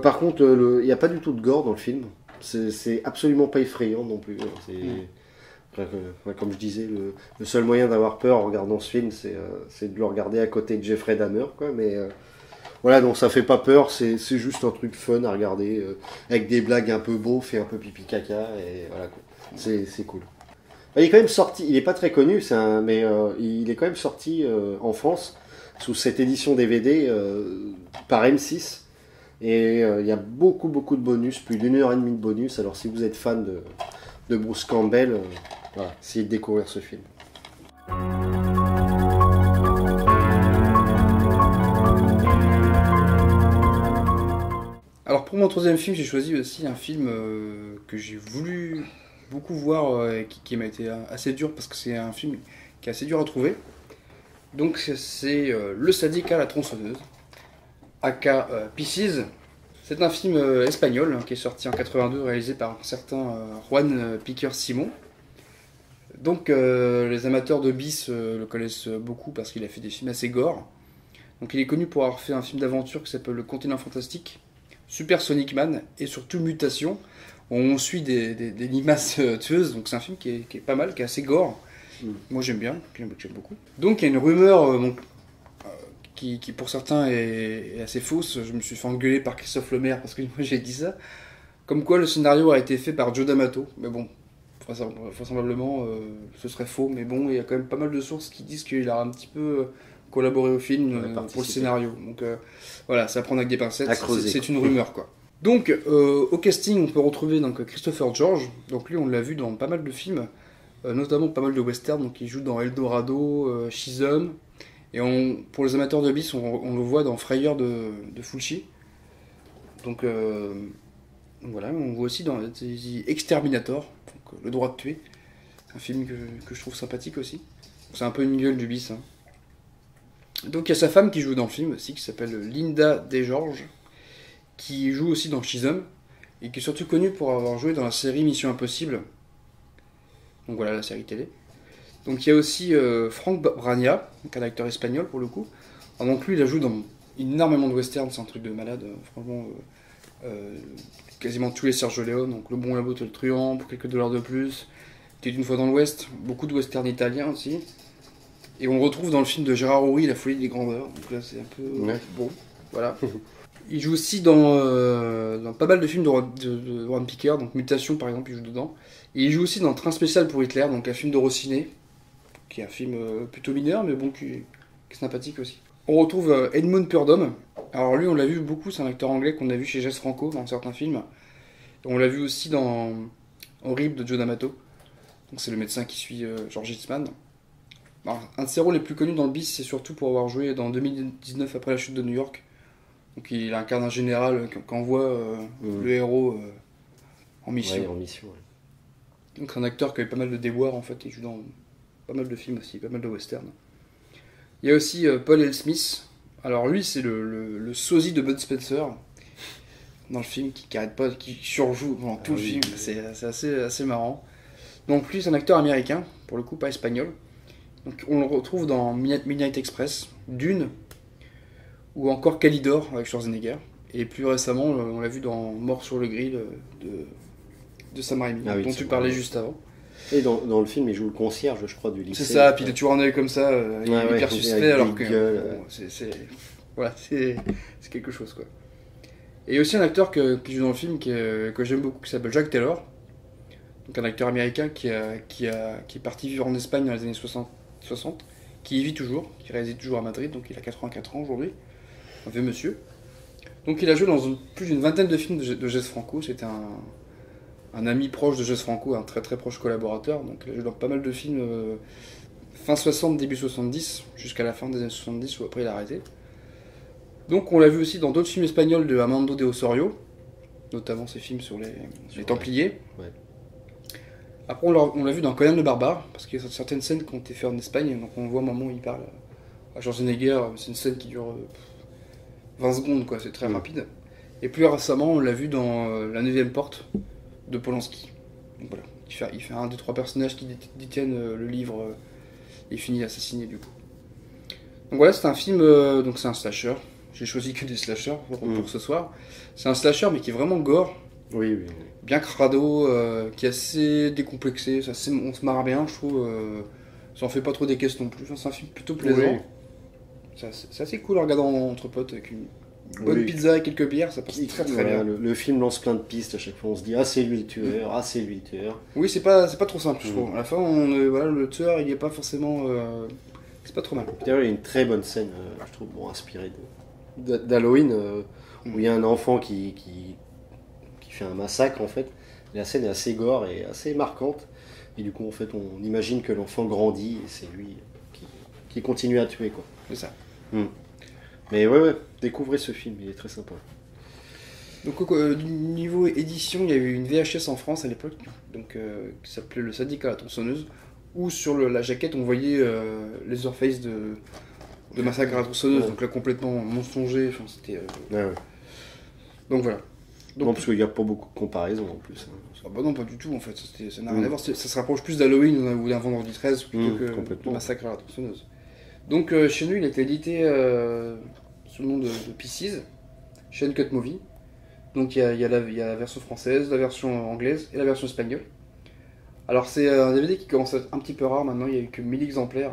Par contre, il n'y a pas du tout de gore dans le film. C'est absolument pas effrayant non plus. Comme je disais, le seul moyen d'avoir peur en regardant ce film, c'est de le regarder à côté de Jeffrey Dahmer, quoi. Mais voilà, donc ça fait pas peur, c'est juste un truc fun à regarder, avec des blagues un peu beaufs et un peu pipi caca, et voilà, quoi. C'est cool. Il est quand même sorti, il est pas très connu, mais il est quand même sorti en France sous cette édition DVD par M6. Et il y a beaucoup beaucoup de bonus, plus d'une heure et demie de bonus. Alors si vous êtes fan de Bruce Campbell, voilà, essayez de découvrir ce film. Alors pour mon troisième film, j'ai choisi aussi un film que j'ai voulu beaucoup voir et qui m'a été assez dur parce que c'est un film qui est assez dur à trouver. Donc c'est Le Sadique à la tronçonneuse, aka Pieces. C'est un film espagnol qui est sorti en 82, réalisé par un certain Juan Piquer Simon. Donc les amateurs de Bis le connaissent beaucoup parce qu'il a fait des films assez gore. Donc il est connu pour avoir fait un film d'aventure qui s'appelle Le Continent Fantastique, Super Sonic Man et surtout Mutation, où on suit des limaces tueuses. Donc c'est un film qui est pas mal, qui est assez gore. Moi j'aime bien, j'aime beaucoup. Donc il y a une rumeur qui pour certains est assez fausse. Je me suis fait engueuler par Christophe Lemaire parce que moi j'ai dit ça. Comme quoi le scénario a été fait par Joe D'Amato. Mais bon, vraisemblablement ce serait faux. Mais bon, il y a quand même pas mal de sources qui disent qu'il a un petit peu collaboré au film pour le scénario. Donc voilà, c'est à prendre avec des pincettes. C'est une rumeur quoi. Donc au casting, on peut retrouver donc Christopher George. Donc lui, on l'a vu dans pas mal de films. Notamment pas mal de westerns, donc il joue dans Eldorado, Chisholm, et pour les amateurs de bis, on le voit dans Frayeur de Fulci. Donc voilà, on voit aussi dans Exterminator, donc, Le Droit de Tuer, un film que je trouve sympathique aussi. C'est un peu une gueule du bis. Hein. Donc il y a sa femme qui joue dans le film aussi, qui s'appelle Linda DeGeorge, qui joue aussi dans Chisholm, et qui est surtout connue pour avoir joué dans la série Mission Impossible. Donc voilà, la série télé. Donc il y a aussi Frank Brania, un acteur espagnol pour le coup. Alors, donc lui, il a joué dans énormément de westerns, c'est un truc de malade. Franchement, quasiment tous les Sergio Leone, donc Le Bon, la Beauté et le Truand, Pour quelques dollars de plus. C'était une fois dans l'Ouest, beaucoup de westerns italiens aussi. Et on le retrouve dans le film de Gérard Houry, La folie des grandeurs. Donc là, c'est un peu bon, voilà. Il joue aussi dans pas mal de films de Juan Piquer, donc Mutation par exemple, il joue dedans. Et il joue aussi dans Train spécial pour Hitler, donc un film de Rossiné, qui est un film plutôt mineur, mais bon, qui est sympathique aussi. On retrouve Edmund Purdom. Alors lui, on l'a vu beaucoup, c'est un acteur anglais qu'on a vu chez Jess Franco dans certains films. Et on l'a vu aussi dans Horrible de Joe D'Amato. Donc c'est le médecin qui suit George Eastman. Alors, un de ses rôles les plus connus dans le bis, c'est surtout pour avoir joué dans 2019 après la chute de New York. Donc il incarne un général qui envoie le héros en mission. Ouais, en mission, ouais. Donc c'est un acteur qui a eu pas mal de déboires en fait, il joue dans pas mal de films aussi, pas mal de westerns. Il y a aussi Paul L. Smith. Alors lui c'est le sosie de Bud Spencer dans le film qui arrête pas, qui surjoue pendant tout le film, c'est assez marrant. Donc lui c'est un acteur américain, pour le coup pas espagnol. Donc on le retrouve dans Midnight Express, Dune, ou encore Calidor avec Schwarzenegger. Et plus récemment, on l'a vu dans Mort sur le grill de Sam Raimi, dont tu parlais juste avant. Et dans le film, il joue le concierge, je crois, du lycée. C'est ça, puis il a toujours un œil comme ça, il est hyper suspect, alors que voilà, c'est quelque chose, quoi. Et aussi un acteur qui joue dans le film que j'aime beaucoup, qui s'appelle Jack Taylor. Donc un acteur américain qui est parti vivre en Espagne dans les années 60, qui y vit toujours, qui réside toujours à Madrid, donc il a 84 ans aujourd'hui. Un vieux monsieur. Donc il a joué dans plus d'une vingtaine de films de Jess Franco. C'était un ami proche de Jess Franco, un très très proche collaborateur. Donc il a joué dans pas mal de films fin 60, début 70, jusqu'à la fin des années 70 où après il a arrêté. Donc on l'a vu aussi dans d'autres films espagnols de Armando de Osorio, notamment ses films sur les Templiers. Ouais. Après on l'a vu dans Conan le Barbare, parce qu'il y a certaines scènes qui ont été faites en Espagne, donc on voit un moment où il parle à Schwarzenegger, c'est une scène qui dure 20 secondes, quoi, c'est très rapide. Et plus récemment, on l'a vu dans La 9ème porte de Polanski. Donc voilà, il fait un des trois personnages qui détiennent le livre et finit assassiné du coup. Donc voilà, c'est un film, donc c'est un slasher. J'ai choisi que des slashers pour ce soir. C'est un slasher mais qui est vraiment gore. Oui. Bien crado, qui est assez décomplexé, on se marre bien, je trouve. Ça en fait pas trop des caisses non plus. Enfin, c'est un film plutôt plaisant. Oui. C'est assez cool à regarder entre potes avec une bonne Oui. pizza et quelques bières, ça passe très très Voilà, bien. le film lance plein de pistes, à chaque fois on se dit ah c'est lui le tueur, ah c'est lui le tueur. Oui, c'est pas trop simple, je trouve. À la fin, voilà, le tueur, il est pas forcément. C'est pas trop mal. D'ailleurs il y a une très bonne scène, je trouve, bon, inspirée d'Halloween, où il y a un enfant qui fait un massacre en fait. La scène est assez gore et assez marquante. Et du coup en fait on imagine que l'enfant grandit et c'est lui qui continue à tuer quoi. C'est ça. Mm. Mais ouais, découvrez ce film, il est très sympa. Donc, du niveau édition, il y a eu une VHS en France à l'époque, donc qui s'appelait Le Syndicat à la tronçonneuse, où sur la jaquette on voyait Leatherface de Massacre à la tronçonneuse, Ouais. donc là complètement mensonger. Enfin, c'était. Ouais. Donc voilà. Donc, Non parce qu'il n'y a pas beaucoup de comparaisons en plus. ah bah non, pas du tout en fait, ça n'a rien à voir. Ça se rapproche plus d'Halloween ou d'un Vendredi 13 plutôt que de complètement. Massacre à la tronçonneuse. Donc chez nous, il a été édité sous le nom de Pieces, chez Uncut Movie. Donc il y a la version française, la version anglaise et la version espagnole. Alors c'est un DVD qui commence à être un petit peu rare maintenant, il n'y a eu que 1000 exemplaires.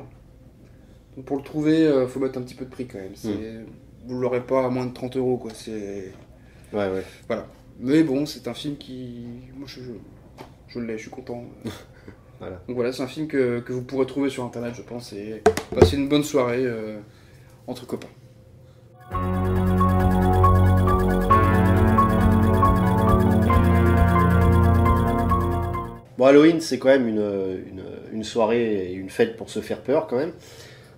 Donc pour le trouver, il faut mettre un petit peu de prix quand même. Vous ne l'aurez pas à moins de 30 euros quoi. Ouais. Voilà. Mais bon, c'est un film qui. Moi je l'ai, je suis content. Voilà. Donc voilà, c'est un film que vous pourrez trouver sur internet, je pense, et passer une bonne soirée entre copains. Bon, Halloween, c'est quand même une soirée et une fête pour se faire peur quand même.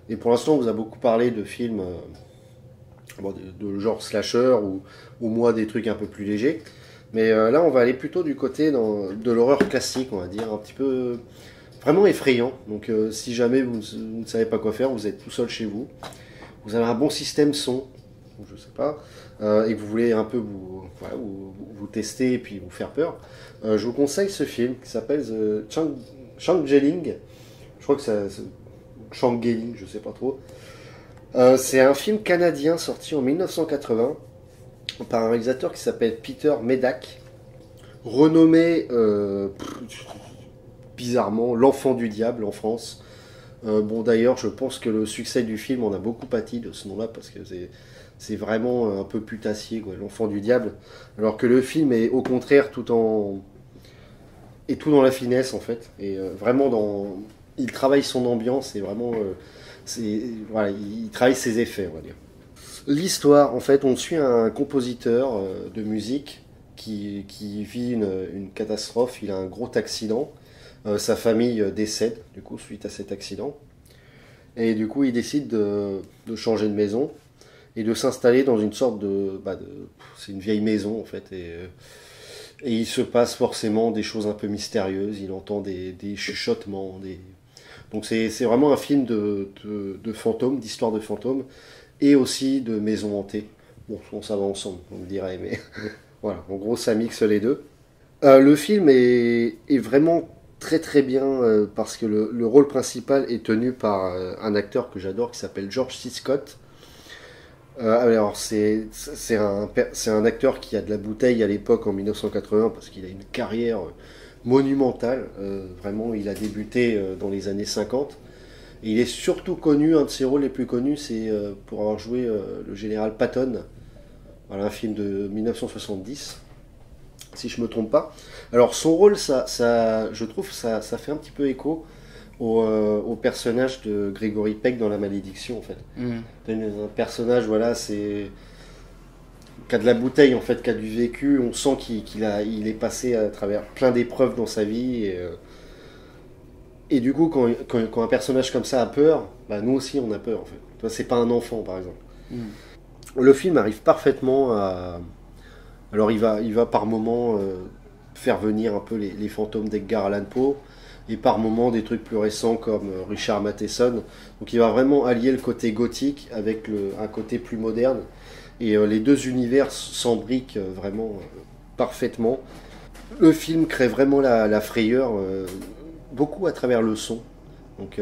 Et pour l'instant, on vous a beaucoup parlé de films de genre slasher ou moi des trucs un peu plus légers. Mais là, on va aller plutôt du côté de l'horreur classique, on va dire, un petit peu vraiment effrayant. Donc si jamais vous ne savez pas quoi faire, vous êtes tout seul chez vous, vous avez un bon système son, ou je sais pas, et que vous voulez un peu vous tester et puis vous faire peur, je vous conseille ce film qui s'appelle Changeling. Je crois que c'est Changeling, je sais pas trop. C'est un film canadien sorti en 1980 par un réalisateur qui s'appelle Peter Medak, renommé bizarrement l'enfant du diable en France. Bon d'ailleurs je pense que le succès du film en a beaucoup pâti de ce nom-là parce que c'est vraiment un peu putassier quoi, l'enfant du diable. Alors que le film est au contraire tout dans la finesse en fait. Et vraiment il travaille son ambiance et vraiment voilà, il travaille ses effets on va dire. L'histoire, en fait, on suit un compositeur de musique qui vit une catastrophe. Il a un gros accident. Sa famille décède, du coup, suite à cet accident. Et du coup, il décide de changer de maison et de s'installer dans une sorte c'est une vieille maison, en fait. Et il se passe forcément des choses un peu mystérieuses. Il entend des chuchotements. Donc, c'est vraiment un film de fantômes, d'histoire de fantômes. Et aussi de maisons hantées. Bon, ça va ensemble, on me dirait, mais voilà, en gros, ça mixe les deux. Le film est vraiment très très bien parce que le rôle principal est tenu par un acteur que j'adore qui s'appelle George C. Scott. Alors, c'est un acteur qui a de la bouteille à l'époque en 1980 parce qu'il a une carrière monumentale. Vraiment, il a débuté dans les années 50. Et il est surtout connu, un de ses rôles les plus connus, c'est pour avoir joué le général Patton, voilà, un film de 1970, si je me trompe pas. Alors son rôle, je trouve, ça fait un petit peu écho au personnage de Gregory Peck dans La Malédiction, en fait. Un personnage, voilà, qui a de la bouteille, en fait, qui a du vécu. On sent qu'il est passé à travers plein d'épreuves dans sa vie. Et du coup, quand un personnage comme ça a peur, bah, nous aussi on a peur en fait. Toi, c'est pas un enfant par exemple. Le film arrive parfaitement à. Alors il va par moments faire venir un peu les fantômes d'Edgar Allan Poe et par moments des trucs plus récents comme Richard Matheson. Donc il va vraiment allier le côté gothique avec un côté plus moderne. Et les deux univers s'embriquent vraiment parfaitement. Le film crée vraiment la frayeur. Beaucoup à travers le son. Donc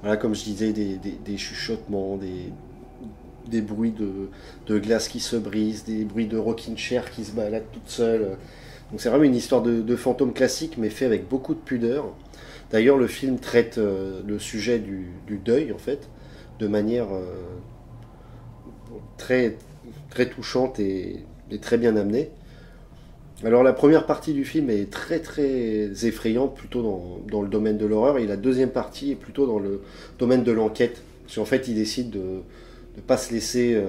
voilà, comme je disais, des chuchotements, des bruits de glace qui se brisent, des bruits de rocking chair qui se baladent toute seule. Donc c'est vraiment une histoire de fantôme classique, mais fait avec beaucoup de pudeur. D'ailleurs, le film traite le sujet du deuil, en fait, de manière très, très touchante et très bien amenée. Alors la première partie du film est très très effrayante, plutôt dans le domaine de l'horreur, et la deuxième partie est plutôt dans le domaine de l'enquête. Parce qu'en fait, il décide de ne pas se laisser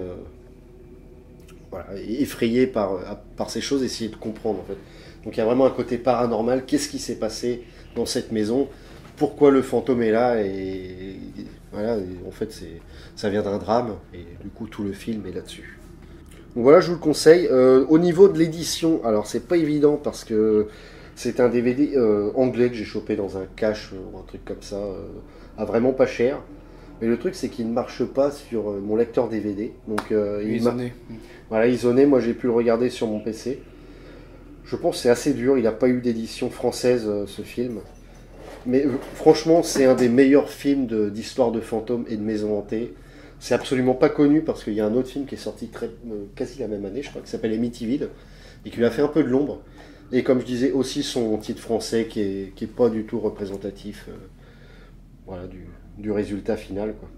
voilà, effrayer par ces choses, essayer de comprendre en fait. Donc il y a vraiment un côté paranormal, qu'est-ce qui s'est passé dans cette maison, pourquoi le fantôme est là, et voilà, et en fait ça vient d'un drame, et du coup tout le film est là-dessus. Donc voilà, je vous le conseille. Au niveau de l'édition, alors c'est pas évident parce que c'est un DVD anglais que j'ai chopé dans un cache ou un truc comme ça, à vraiment pas cher. Mais le truc c'est qu'il ne marche pas sur mon lecteur DVD. Donc voilà, isoné, moi j'ai pu le regarder sur mon PC. Je pense que c'est assez dur, il n'a pas eu d'édition française ce film. Mais franchement, c'est un des meilleurs films d'histoire de fantômes et de maisons hantées. C'est absolument pas connu parce qu'il y a un autre film qui est sorti quasi la même année, je crois, qui s'appelle Amityville, et qui lui a fait un peu de l'ombre. Et comme je disais, aussi son titre français qui est pas du tout représentatif voilà, du résultat final, quoi.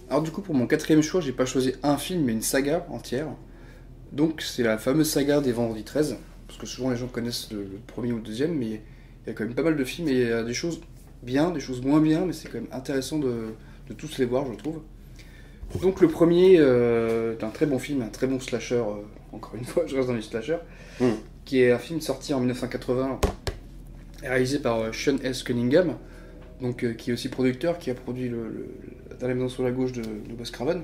Alors du coup, pour mon quatrième choix, j'ai pas choisi un film, mais une saga entière. Donc c'est la fameuse saga des Vendredi 13. Parce que souvent les gens connaissent le premier ou le deuxième, mais il y a quand même pas mal de films et il y a des choses bien, des choses moins bien, mais c'est quand même intéressant de tous les voir, je trouve. Donc le premier est un très bon film, un très bon slasher, encore une fois, je reste dans les slashers, qui est un film sorti en 1980, réalisé par Sean S. Cunningham, donc, qui est aussi producteur, qui a produit Dans la maison sur la gauche de Wes Craven.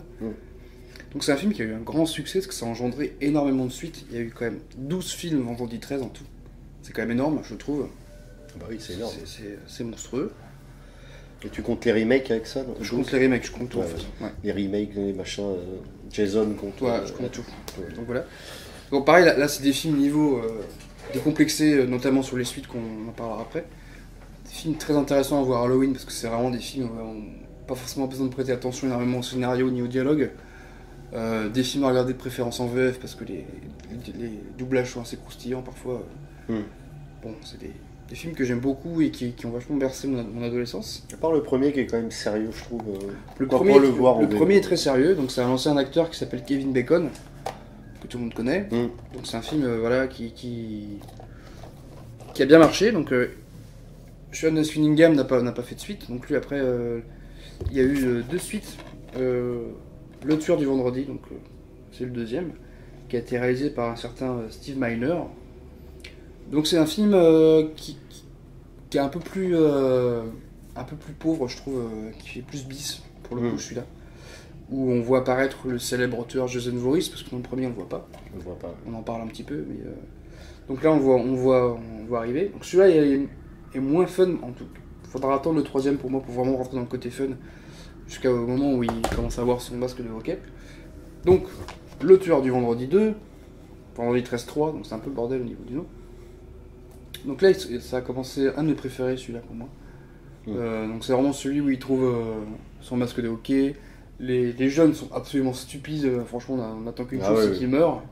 Donc c'est un film qui a eu un grand succès, parce que ça a engendré énormément de suites. Il y a eu quand même 12 films Vendredi 13 en tout. C'est quand même énorme, je trouve. Bah oui, c'est énorme. C'est monstrueux. Et tu comptes les remakes avec ça? Je compte les remakes, je compte tout en fait. Ouais. Les remakes, les machins, Jason compte. Ouais, je compte tout. Ouais. Donc voilà. Donc pareil, là c'est des films niveau décomplexés, notamment sur les suites qu'on en parlera après. Des films très intéressants à voir à Halloween, parce que c'est vraiment des films où on n'a pas forcément besoin de prêter attention énormément au scénario ni au dialogue. Des films à regarder de préférence en VF parce que les doublages sont assez croustillants parfois. Bon, c'est des films que j'aime beaucoup et qui ont vachement bercé mon adolescence. À part le premier qui est quand même sérieux, je trouve. Le premier est très sérieux, donc c'est un ancien acteur qui s'appelle Kevin Bacon, que tout le monde connaît. Donc c'est un film voilà, qui a bien marché. Donc Sean S. Cunningham n'a pas fait de suite, donc lui après il y a eu 2 suites. Le tueur du vendredi, donc c'est le deuxième, qui a été réalisé par un certain Steve Miner. Donc c'est un film qui est un peu plus pauvre, je trouve, qui fait plus bis pour le coup, celui-là, où on voit apparaître le célèbre auteur Jason Voorhees, parce que dans le premier on le voit pas. On en parle un petit peu, mais donc là on le voit arriver. Donc celui-là est moins fun, en tout cas. Il faudra attendre le troisième pour moi pour vraiment rentrer dans le côté fun. Jusqu'au moment où il commence à avoir son masque de hockey. Donc, le tueur du vendredi 2, vendredi 13-3, donc c'est un peu le bordel au niveau du nom. Donc là, ça a commencé un de mes préférés, celui-là pour moi. Donc c'est vraiment celui où il trouve son masque de hockey. Les jeunes sont absolument stupides, franchement on attend qu'une chose, c'est qu'ils meurent.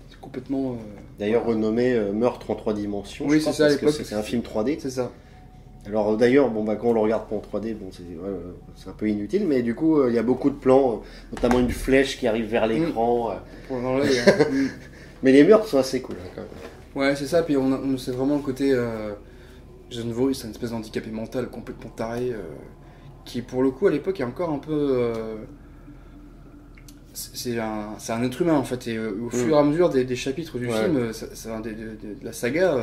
C'est complètement... D'ailleurs renommé Meurtre en 3 dimensions, oui, c'est ça, parce que c'est un film 3D. C'est ça. Alors d'ailleurs, quand on le regarde pas en 3D, c'est un peu inutile, mais du coup, il y a beaucoup de plans, notamment une flèche qui arrive vers l'écran. Mais les meurtres sont assez cool, hein, quand même. Ouais, c'est ça, puis c'est vraiment le côté... Jason Voorhees, c'est une espèce d'handicapé mental complètement taré, qui pour le coup, à l'époque, est encore un peu... c'est un être humain en fait, et au fur et à mesure des chapitres du film, de la saga,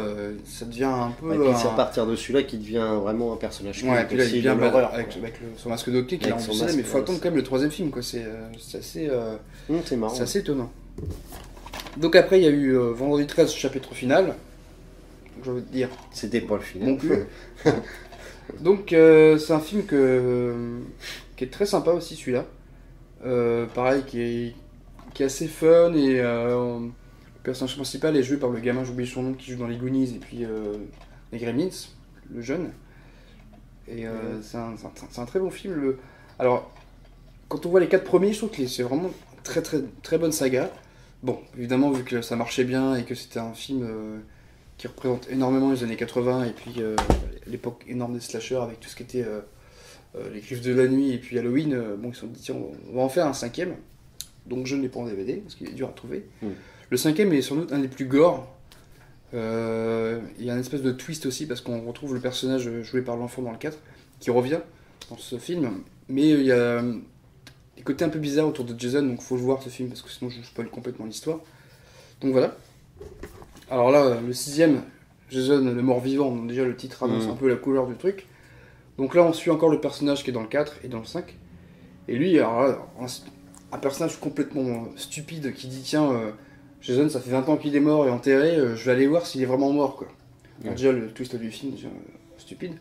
ça devient un peu. Et puis c'est à partir de celui-là qu'il devient vraiment un personnage. Ouais, et puis là il devient avec son masque d'hockey qu'il a enregistré, mais il faut attendre quand même le troisième film, quoi. C'est assez. C'est marrant. C'est assez étonnant. Donc après il y a eu Vendredi 13, chapitre final. Je veux te dire. C'était pas le final. Non plus. Donc c'est un film qui est très sympa aussi, celui-là. Pareil, qui est assez fun, et le personnage principal est joué par le gamin, j'oublie son nom, qui joue dans les Goonies et puis les Gremlins, le jeune. Et c'est un très bon film. Alors, quand on voit les 4 premiers, je trouve que c'est vraiment très bonne saga. Bon, évidemment, vu que ça marchait bien et que c'était un film qui représente énormément les années 80 et puis l'époque énorme des slashers avec tout ce qui était les Griffes de la Nuit et puis Halloween. Bon, ils se sont dit tiens, on va en faire un cinquième. Donc je ne l'ai pas en DVD parce qu'il est dur à trouver. Le cinquième est sans doute un des plus gore. Il y a une espèce de twist aussi parce qu'on retrouve le personnage joué par l'enfant dans le 4 qui revient dans ce film. Mais il y a des côtés un peu bizarres autour de Jason, donc il faut le voir ce film parce que sinon je spoil complètement l'histoire. Donc voilà. Alors là, le sixième, Jason le mort-vivant, donc déjà le titre annonce un peu la couleur du truc. Donc là on suit encore le personnage qui est dans le 4 et dans le 5. Et lui, alors là, un personnage complètement stupide qui dit tiens, Jason ça fait 20 ans qu'il est mort et enterré, je vais aller voir s'il est vraiment mort quoi. Alors, déjà le twist du film, déjà, stupide.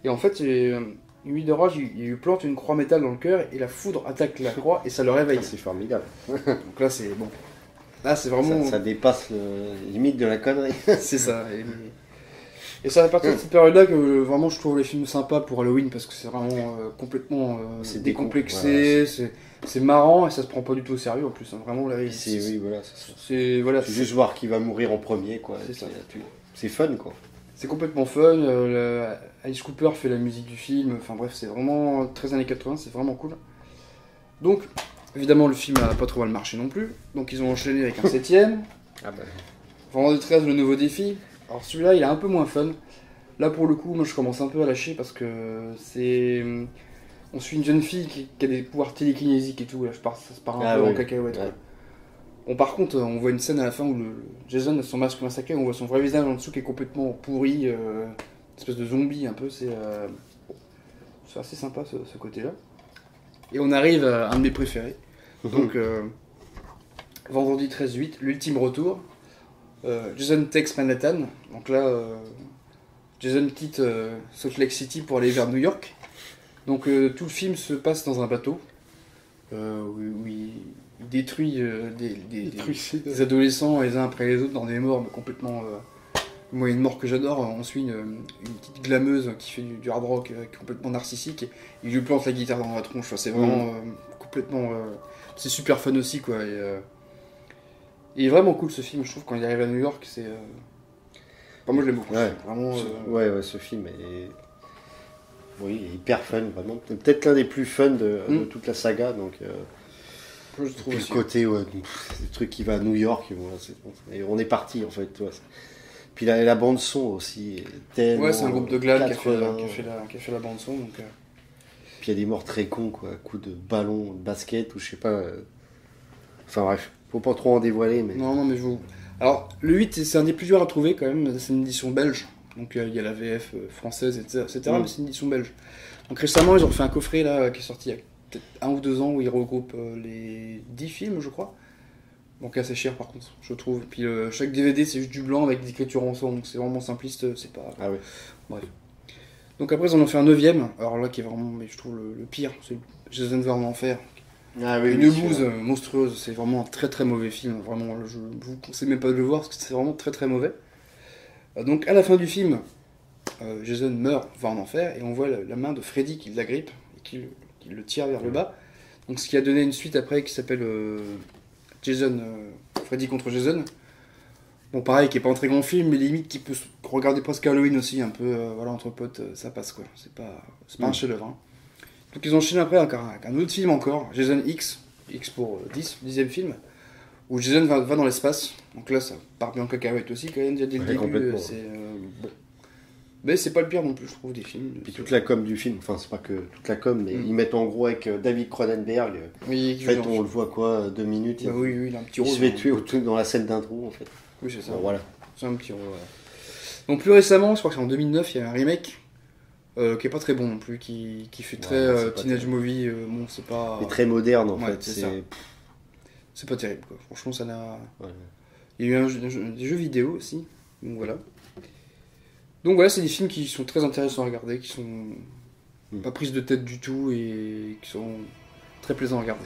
Et en fait, une nuit d'orage, il lui plante une croix métal dans le cœur et la foudre attaque la croix et ça le réveille. C'est formidable. Donc là c'est bon. Là c'est vraiment... Ça dépasse les limites de la connerie. C'est ça. Et c'est à partir de cette période-là que vraiment je trouve les films sympas pour Halloween parce que c'est vraiment complètement décomplexé, voilà, c'est marrant et ça se prend pas du tout au sérieux en plus. Hein. Vraiment là, c'est juste voir qui va mourir en premier quoi. C'est fun quoi. C'est complètement fun. Alice Cooper fait la musique du film. Enfin bref, c'est vraiment 13 années 80, c'est vraiment cool. Donc évidemment le film a pas trop mal marché non plus. Donc ils ont enchaîné avec un septième. Vendredi 13, le nouveau défi. Alors celui-là, il est un peu moins fun. Là, pour le coup, moi, je commence un peu à lâcher parce que c'est... On suit une jeune fille qui a des pouvoirs télékinésiques et tout. Là, ça se part un peu en cacahuète. Ouais. Bon, par contre, on voit une scène à la fin où Jason a son masque massacré, on voit son vrai visage en dessous qui est complètement pourri, une espèce de zombie un peu. C'est assez sympa ce côté-là. Et on arrive à un de mes préférés. Donc, vendredi 13-8, l'ultime retour. Jason takes Manhattan, donc là Jason quitte Salt Lake City pour aller vers New York. Donc tout le film se passe dans un bateau où il détruit des adolescents les uns après les autres dans des morts mais complètement... Moi, une mort que j'adore, on suit une petite glameuse qui fait du hard rock complètement narcissique et il lui plante la guitare dans la tronche. C'est vraiment complètement... c'est super fun aussi quoi. Il est vraiment cool ce film, je trouve, quand il arrive à New York, c'est... Enfin, moi je l'aime beaucoup. Ouais, vraiment, ce film est... Oui, hyper fun, vraiment. Peut-être l'un des plus fun de toute la saga, donc... je trouve aussi. Le côté, le truc qui va à New York, et on est parti en fait. Puis la bande son aussi. Ouais, c'est un groupe de glam qui a fait la bande son. Donc, Puis il y a des morts très cons, quoi, à coups de ballon, de basket, ou je sais pas... Enfin bref. Faut pas trop en dévoiler, mais... Non, mais je vous... Alors, le 8, c'est un des plus durs à trouver, quand même. C'est une édition belge. Donc, il y a la VF française, etc. Mais c'est une édition belge. Donc, récemment, ils ont fait un coffret, là, qui est sorti il y a peut-être 1 ou 2 ans, où ils regroupent les 10 films, je crois. Donc, assez cher, par contre, je trouve. Et puis, chaque DVD, c'est juste du blanc avec des écritures en son. Donc, c'est vraiment simpliste, c'est pas... Ah oui. Bref. Donc, après, ils en ont fait un 9ème. Alors là, qui est vraiment, mais je trouve, le pire. C'est Jason va en enfer. Ah oui, une bouse monstrueuse, c'est vraiment un très très mauvais film, vraiment, je vous conseille même pas de le voir parce que c'est vraiment très très mauvais. Donc à la fin du film, Jason meurt, va en enfer, et on voit la main de Freddy qui l'agrippe et qui le tire vers le bas. Donc ce qui a donné une suite après qui s'appelle Jason, Freddy contre Jason. Bon pareil, qui est pas un très grand film, mais limite qui peut se regarder presque Halloween aussi, un peu, voilà, entre potes, ça passe quoi, c'est pas un chef-d'œuvre. Hein. Donc ils enchaînent après avec un autre film encore, Jason X pour 10e film, où Jason va dans l'espace. Donc là ça part bien en cacahuète aussi quand même, dès le début, c'est bon. Mais c'est pas le pire non plus, je trouve, des films. Puis toute la com du film, enfin c'est pas que toute la com, mais ils mettent en gros avec David Cronenberg. Oui, en fait on le voit quoi, 2 minutes. Oui, il a un petit rôle. Il se fait tuer dans la scène d'intro en fait. Oui, c'est ça. Bon, voilà. C'est un petit rôle, voilà. Donc plus récemment, je crois que c'est en 2009, il y a un remake. Qui est pas très bon non plus, qui fait très teenage movie, bon c'est pas... C'est très moderne en fait, c'est pas terrible quoi, franchement ça n'a... Ouais. Il y a eu des jeux vidéo aussi, donc voilà. Donc voilà, c'est des films qui sont très intéressants à regarder, qui sont pas prises de tête du tout et qui sont très plaisants à regarder.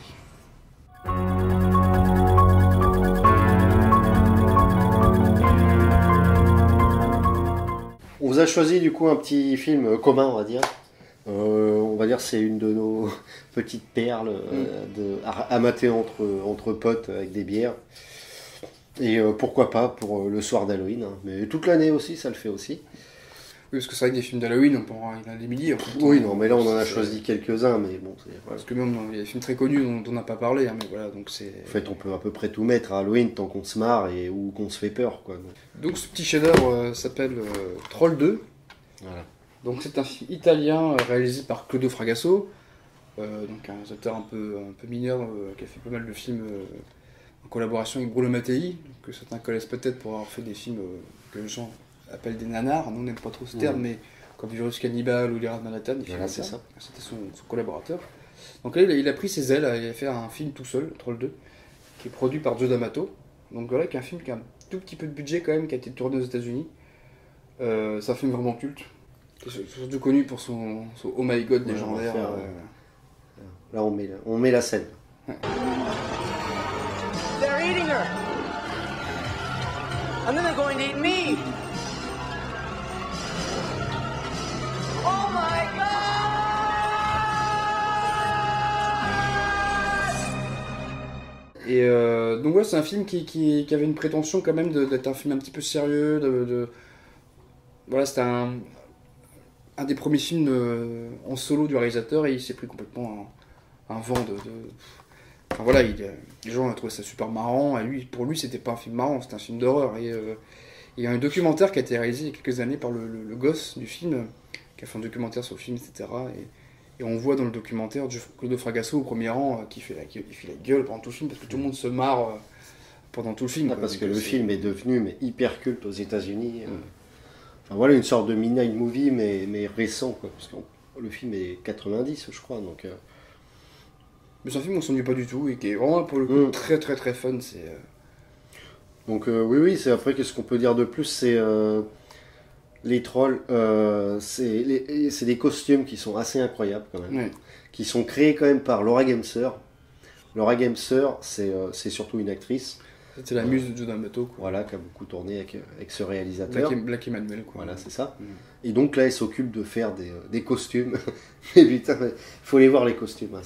On vous a choisi du coup un petit film commun, on va dire. On va dire c'est une de nos petites perles à mater entre potes avec des bières. Et pourquoi pas pour le soir d'Halloween, hein. Mais toute l'année aussi, ça le fait aussi. Oui, parce que c'est vrai que des films d'Halloween, on peut en il y en a des milliers. En fait, Oui, non, mais là on en a choisi quelques-uns, mais bon, voilà. Parce que même il y a des films très connus dont on n'a pas parlé, hein, mais voilà, donc c'est... En fait, on peut à peu près tout mettre à Halloween tant qu'on se marre ou qu'on se fait peur, quoi. Donc ce petit chef-d'œuvre s'appelle Troll 2. Voilà. Donc c'est un film italien réalisé par Claudio Fragasso, donc un réalisateur un peu mineur qui a fait pas mal de films en collaboration avec Bruno Mattei, que certains connaissent peut-être pour avoir fait des films que les gens appellent des nanars. Nous on n'aime pas trop ce terme, mais comme Virus Cannibal ou Les Rats de Manhattan, Voilà, c'est ça. C'était son collaborateur. Donc là il a pris ses ailes, il a fait un film tout seul, Troll 2, qui est produit par Joe D'Amato. Donc voilà, qui est un film qui a un tout petit peu de budget quand même, qui a été tourné aux États-Unis. C'est un film vraiment culte. Qui est surtout connu pour son Oh My God légendaire. Là, on met la scène. Ouais. They're eating her. And then they're going to eat me. Oh my God! Et donc ouais, c'est un film qui avait une prétention quand même d'être un film un petit peu sérieux. Voilà, c'était un des premiers films en solo du réalisateur et il s'est pris complètement un vent Enfin voilà, les gens ont trouvé ça super marrant. Et pour lui, c'était pas un film marrant, c'était un film d'horreur. Et il y a un documentaire qui a été réalisé il y a quelques années par le gosse du film, qui a fait un documentaire sur le film, etc. Et on voit dans le documentaire Claudio Fragasso au premier rang qui fait la gueule pendant tout le film parce que tout le monde se marre pendant tout le film. Parce que le film est devenu hyper culte aux États-Unis. Enfin voilà, une sorte de midnight movie, mais récent, quoi. Parce que le film est 90, je crois, donc... Mais c'est un film où on s'ennuie pas du tout et qui est vraiment pour le coup très très très fun. Donc oui, c'est après qu'est-ce qu'on peut dire de plus, c'est les trolls, c'est des costumes qui sont assez incroyables quand même, Ouais. qui sont créés quand même par Laura Gemser. Laura Gemser, c'est surtout une actrice. C'était la muse de Joe D'Amato, quoi. Voilà, qui a beaucoup tourné avec ce réalisateur. Black Emmanuel, quoi. Voilà, c'est ça. Et donc là, elle s'occupe de faire des costumes. Mais putain, il faut les voir les costumes. Hein.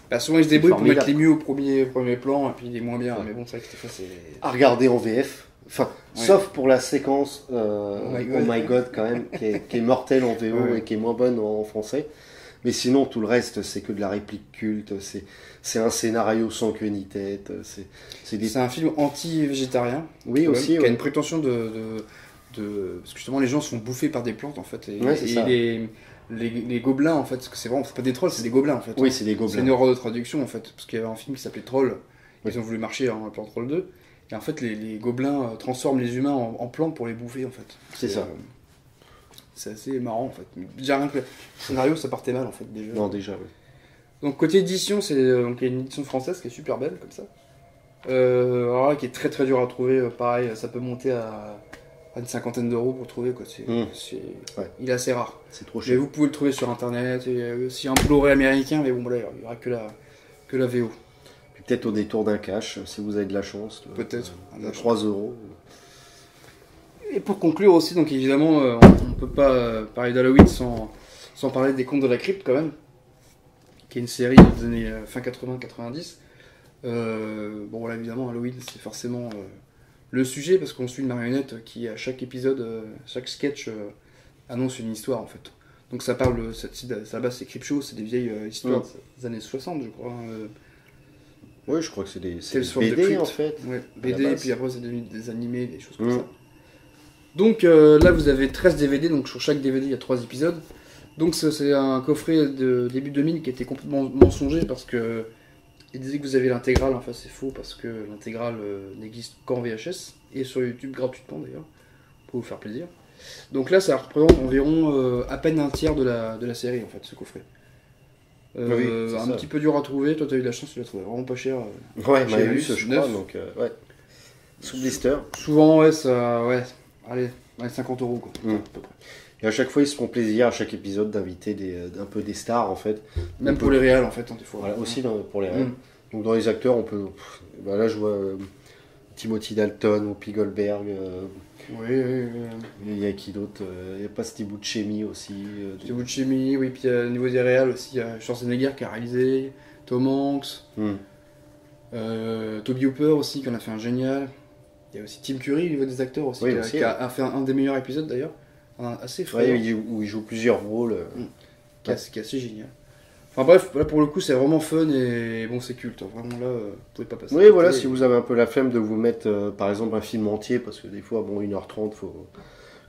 Bah, souvent, ils se débrouillent pour formidable. mettre les mieux au premier plan et puis les moins bien. Ouais. Mais bon, c'est vrai que cette fois, c'est. À regarder en VF. Enfin, Ouais. sauf pour la séquence Oh My God quand même, qui est mortelle en VO Ouais. et qui est moins bonne en français. Mais sinon, tout le reste, c'est que de la réplique culte. C'est un scénario sans queue ni tête. C'est un film anti-végétarien. Oui, quand même, aussi. Qui a Ouais. une prétention parce que justement, les gens sont bouffés par des plantes, en fait. Ouais, c'est ça. Les gobelins, en fait, parce que c'est pas des trolls, c'est des gobelins, en fait. Oui, c'est des C'est gobelins. une erreur de traduction, en fait. Parce qu'il y avait un film qui s'appelait Troll. Ils Oui. ont voulu marcher en plan Troll 2. Et en fait, les gobelins transforment les humains en plantes pour les bouffer, en fait. C'est ça. C'est assez marrant, en fait. Déjà, rien que le scénario, ça partait mal, en fait, déjà. Non, déjà, oui. Donc, côté édition, donc, il y a une édition française qui est super belle, comme ça. Alors là, qui est très très dur à trouver. Pareil, ça peut monter à une cinquantaine d'euros pour trouver, quoi. Ouais. Il est assez rare. C'est trop Mais cher. vous pouvez le trouver sur internet. Il y a aussi un Blu-ray américain, mais bon, voilà, il n'y aura que la VO. Puis peut-être au détour d'un cash, si vous avez de la chance. Peut-être. À 3 euros. Et pour conclure aussi, donc évidemment, on ne peut pas parler d'Halloween sans parler des Contes de la Crypte quand même, qui est une série des années fin 80-90. Bon, voilà, évidemment, Halloween, c'est forcément le sujet, parce qu'on suit une marionnette qui, à chaque épisode, chaque sketch, annonce une histoire en fait. Donc ça parle, ça à la base c'est Creepshow, c'est des vieilles histoires des années 60, je crois. Oui, je crois que c'est des Tales from the BD Crypt. en fait. Ouais, à la BD, base. puis après c'est devenu des animés, des choses comme ça. Donc là vous avez 13 DVD, donc sur chaque DVD il y a 3 épisodes. Donc c'est un coffret de début 2000 qui était complètement mensonger parce que il disait que vous avez l'intégrale, enfin c'est faux parce que l'intégrale n'existe qu'en VHS et sur YouTube gratuitement d'ailleurs, pour vous faire plaisir. Donc là ça représente environ à peine un tiers de la série en fait, ce coffret. Oui, c'est un ça. petit peu dur à trouver, toi t'as eu de la chance, tu l'as trouvé vraiment pas cher. Ouais, Chez Maëlys, Maëlys, je neuf. crois, donc ouais. Sous blister. Souvent ouais, allez, 50 euros quoi, Mm. à peu près. Et à chaque fois, ils se font plaisir, à chaque épisode, d'inviter un peu des stars, en fait. Même pour les réals en fait, hein, des fois. Voilà, aussi pour les rêves. Mm. Donc dans les acteurs, on peut... bah là, je vois Timothy Dalton, Whoopi Goldberg. Oui. Il y a qui d'autre Il y a pas Steve Buscemi aussi. Steve Buscemi, oui, puis au niveau des réals aussi, il y a Schwarzenegger qui a réalisé, Tom Hanks, Mm. Toby Hooper aussi qui en a fait un génial. Il y a aussi Tim Curry, au niveau des acteurs aussi, Oui, qui, aussi, qui a fait un des meilleurs épisodes d'ailleurs, assez frais, Ouais, où il joue plusieurs rôles. qui est assez génial. Enfin bref, là pour le coup c'est vraiment fun et bon c'est culte, hein. Vraiment là vous pouvez pas passer. Oui, voilà, côté. si vous avez un peu la flemme de vous mettre par exemple un film entier, parce que des fois, bon, 1h30, faut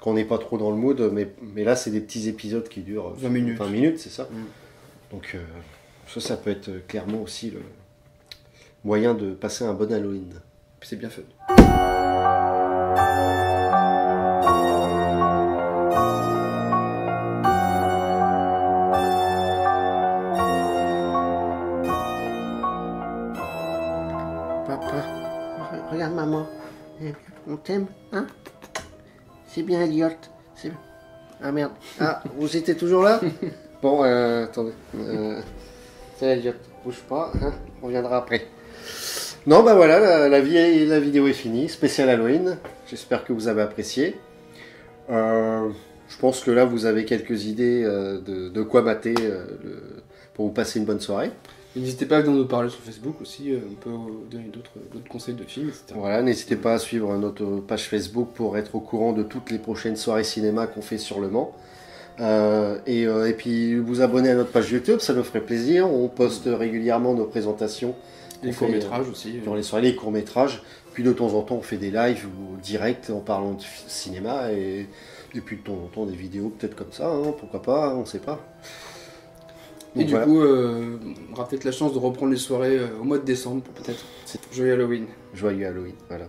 qu'on n'est pas trop dans le mood, mais là, c'est des petits épisodes qui durent 20 minutes. 20 minutes, c'est ça. Mm. Donc, ça peut être clairement aussi le moyen de passer un bon Halloween. Puis c'est bien fun. Papa, regarde maman. On t'aime, hein? C'est bien, Elliot. C'est... Ah merde. Ah, vous étiez toujours là? Bon, attendez. C'est Elliot, bouge pas, hein, on reviendra après. Non, bah voilà, la vidéo est finie, spécial Halloween. J'espère que vous avez apprécié. Je pense que là, vous avez quelques idées de quoi mater pour vous passer une bonne soirée. Et n'hésitez pas à venir nous parler sur Facebook aussi, on peut donner d'autres conseils de films, etc. Voilà, n'hésitez pas à suivre notre page Facebook pour être au courant de toutes les prochaines soirées cinéma qu'on fait sur Le Mans. Et puis vous abonner à notre page YouTube, ça nous ferait plaisir. On poste régulièrement nos présentations. Les On fait, courts-métrages aussi. Sur les soirées, les courts-métrages. Puis de temps en temps, on fait des lives ou direct en parlant de cinéma. Et puis de temps en temps, des vidéos peut-être comme ça. Hein, pourquoi pas, on sait pas. Et Donc, du voilà. coup, on aura peut-être la chance de reprendre les soirées au mois de décembre, peut-être. Joyeux Halloween. Joyeux Halloween, voilà.